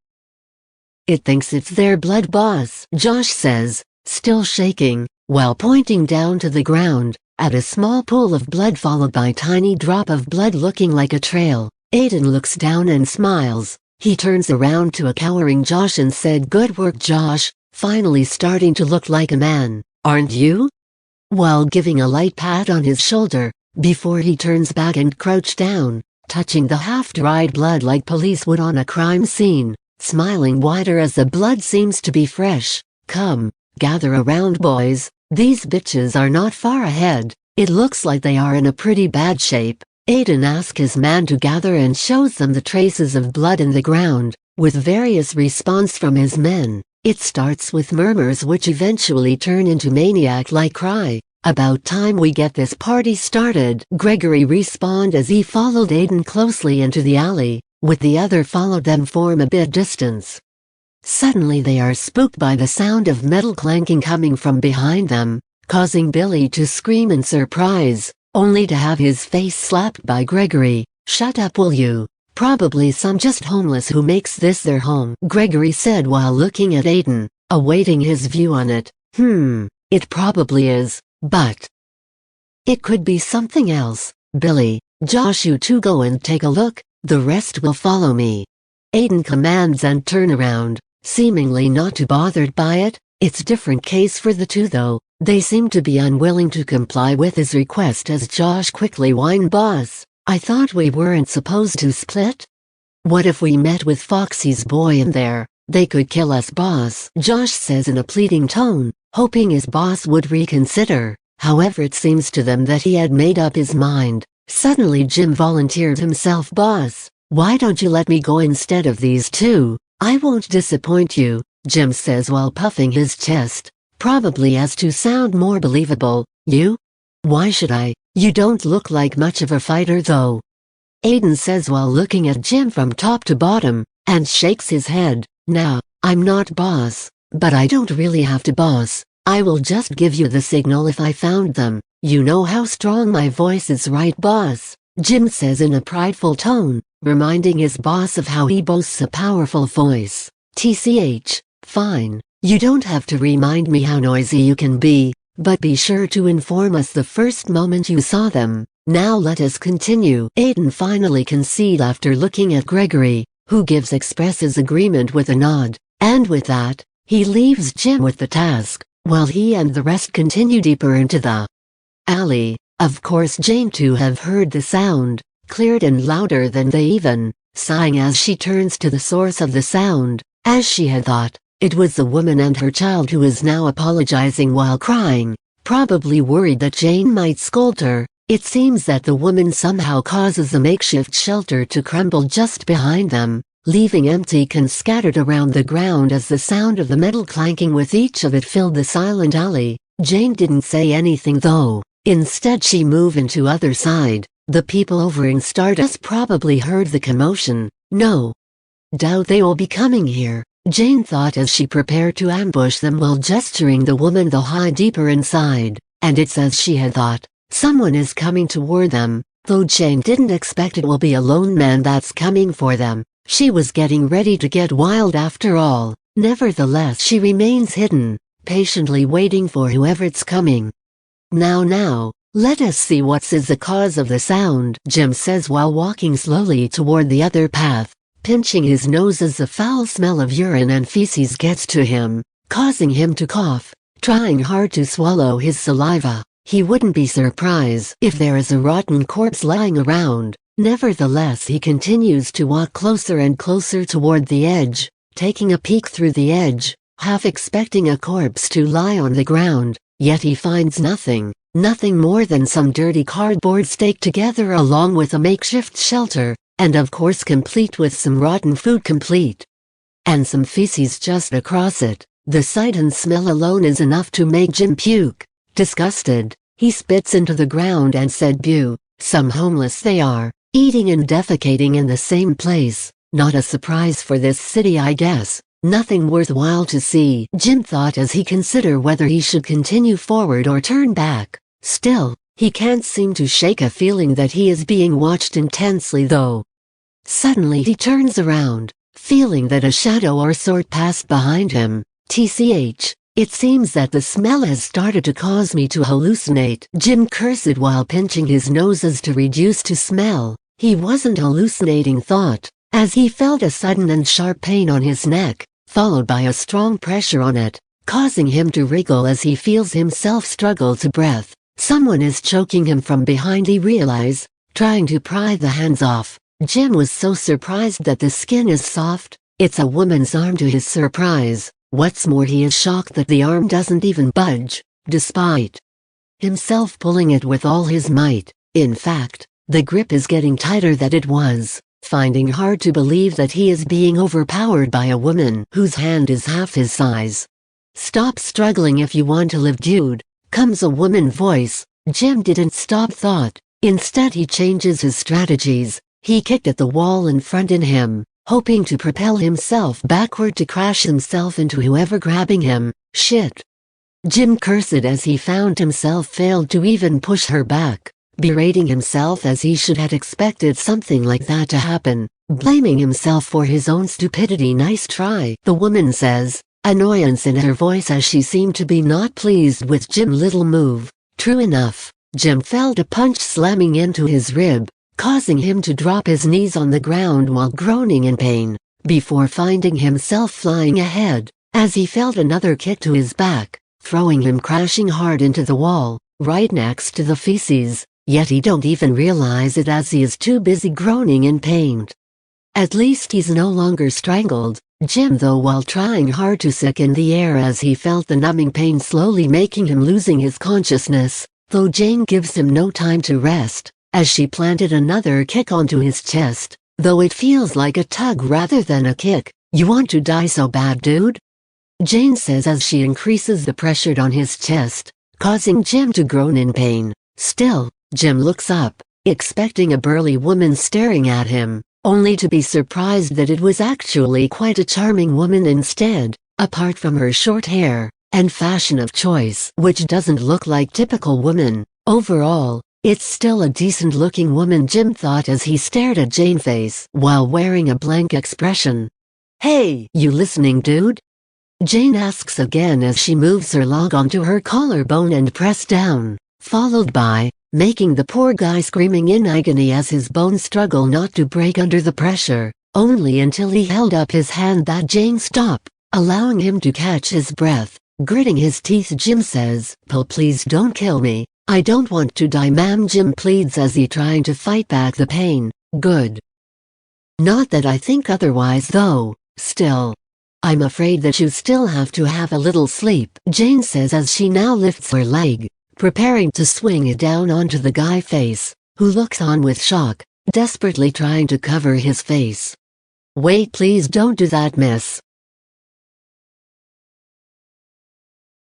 It thinks it's their blood, boss, Josh says, still shaking, while pointing down to the ground, at a small pool of blood followed by a tiny drop of blood looking like a trail. Aiden looks down and smiles. He turns around to a cowering Josh and said, good work, Josh, finally starting to look like a man, aren't you? While giving a light pat on his shoulder, before he turns back and crouch down, touching the half-dried blood like police would on a crime scene, smiling wider as the blood seems to be fresh. Come, gather around, boys, these bitches are not far ahead. It looks like they are in a pretty bad shape. Aiden asks his man to gather and shows them the traces of blood in the ground, with various response from his men. It starts with murmurs which eventually turn into maniac-like cry. About time we get this party started, Gregory responded as he followed Aiden closely into the alley, with the other followed them from a bit distance. Suddenly they are spooked by the sound of metal clanking coming from behind them, causing Billy to scream in surprise, only to have his face slapped by Gregory. Shut up, will you? Probably some just homeless who makes this their home, Gregory said while looking at Aiden, awaiting his view on it. It probably is, but it could be something else. Billy, Josh, you two go and take a look, the rest will follow me. Aiden commands and turn around, seemingly not too bothered by it. It's different case for the two though. They seem to be unwilling to comply with his request as Josh quickly whined, boss, I thought we weren't supposed to split? What if we met with Foxy's boy in there? They could kill us, boss, Josh says in a pleading tone, hoping his boss would reconsider. However, it seems to them that he had made up his mind, Suddenly Jim volunteered himself. "Boss, why don't you let me go instead of these two? I won't disappoint you," Jim says while puffing his chest, probably as to sound more believable. "You? Why should I? You don't look like much of a fighter though," Aiden says while looking at Jim from top to bottom, and shakes his head. "Now, I'm not boss, but I don't really have to boss. I will just give you the signal if I found them. You know how strong my voice is, right boss?" Jim says in a prideful tone, reminding his boss of how he boasts a powerful voice. "TCH, fine. You don't have to remind me how noisy you can be, but be sure to inform us the first moment you saw them. Now let us continue." Aiden finally concedes after looking at Gregory, who expresses agreement with a nod, and with that, he leaves Jim with the task, while he and the rest continue deeper into the alley. Of course Jane too have heard the sound, cleared and louder than they even, sighing as she turns to the source of the sound. As she had thought, it was the woman and her child who is now apologizing while crying, probably worried that Jane might scold her. It seems that the woman somehow causes the makeshift shelter to crumble just behind them, leaving empty cans scattered around the ground as the sound of the metal clanking with each of it filled the silent alley. Jane didn't say anything though. Instead she moved into other side. The people over in Stardust probably heard the commotion. "No doubt they will be coming here," Jane thought as she prepared to ambush them while gesturing the woman to hide deeper inside. And it's as she had thought. Someone is coming toward them, though Jane didn't expect it will be a lone man that's coming for them. She was getting ready to get wild after all. Nevertheless she remains hidden, patiently waiting for whoever's coming. Now, let us see what is the cause of the sound," Jim says while walking slowly toward the other path, pinching his nose as the foul smell of urine and feces gets to him, causing him to cough, trying hard to swallow his saliva. He wouldn't be surprised if there is a rotten corpse lying around. Nevertheless he continues to walk closer and closer toward the edge, taking a peek through the edge, half expecting a corpse to lie on the ground, yet he finds nothing more than some dirty cardboard staked together along with a makeshift shelter, and of course complete with some rotten food and some feces just across it. The sight and smell alone is enough to make Jim puke. Disgusted, he spits into the ground and said, "Bew, some homeless they are, eating and defecating in the same place. Not a surprise for this city, I guess. Nothing worthwhile to see," Jim thought as he considered whether he should continue forward or turn back. Still, he can't seem to shake a feeling that he is being watched intensely though. Suddenly he turns around, feeling that a shadow or sort passed behind him. TCH. It seems that the smell has started to cause me to hallucinate. Jim cursed while pinching his nose as to reduce to smell. He wasn't hallucinating, thought, as he felt a sudden and sharp pain on his neck, followed by a strong pressure on it, causing him to wriggle as he feels himself struggle to breath. Someone is choking him from behind, he realizes, trying to pry the hands off. Jim was so surprised that the skin is soft. It's a woman's arm to his surprise. What's more, he is shocked that the arm doesn't even budge, despite himself pulling it with all his might. In fact, the grip is getting tighter than it was, finding hard to believe that he is being overpowered by a woman whose hand is half his size. "Stop struggling if you want to live, dude," comes a woman's voice. Jim didn't stop, thought. Instead he changes his strategies. He kicked at the wall in front of him, hoping to propel himself backward to crash himself into whoever grabbing him. Shit. Jim cursed as he found himself failed to even push her back, berating himself as he should have expected something like that to happen, blaming himself for his own stupidity. "Nice try," the woman says, annoyance in her voice as she seemed to be not pleased with Jim's little move. True enough, Jim felt a punch slamming into his rib, causing him to drop his knees on the ground while groaning in pain, before finding himself flying ahead, as he felt another kick to his back, throwing him crashing hard into the wall, right next to the feces, yet he don't even realize it as he is too busy groaning in pain. At least he's no longer strangled, Jim though, while trying hard to suck in the air as he felt the numbing pain slowly making him losing his consciousness, though Jane gives him no time to rest. as she planted another kick onto his chest, though it feels like a tug rather than a kick. "You want to die so bad, dude?" Jane says as she increases the pressure on his chest, causing Jim to groan in pain. Still, Jim looks up, expecting a burly woman staring at him, only to be surprised that it was actually quite a charming woman instead, apart from her short hair and fashion of choice, which doesn't look like typical woman. Overall, it's still a decent-looking woman, Jim thought as he stared at Jane's face while wearing a blank expression. "Hey, you listening, dude?" Jane asks again as she moves her log onto her collarbone and press down, followed by making the poor guy screaming in agony as his bones struggle not to break under the pressure, only until he held up his hand that Jane stopped, allowing him to catch his breath. Gritting his teeth, Jim says, Please don't kill me. I don't want to die, ma'am," Jim pleads as he trying to fight back the pain. "Good. Not that I think otherwise though, still. I'm afraid that you still have to have a little sleep," Jane says as she now lifts her leg, preparing to swing it down onto the guy's face, who looks on with shock, desperately trying to cover his face. "Wait, please don't do that, miss.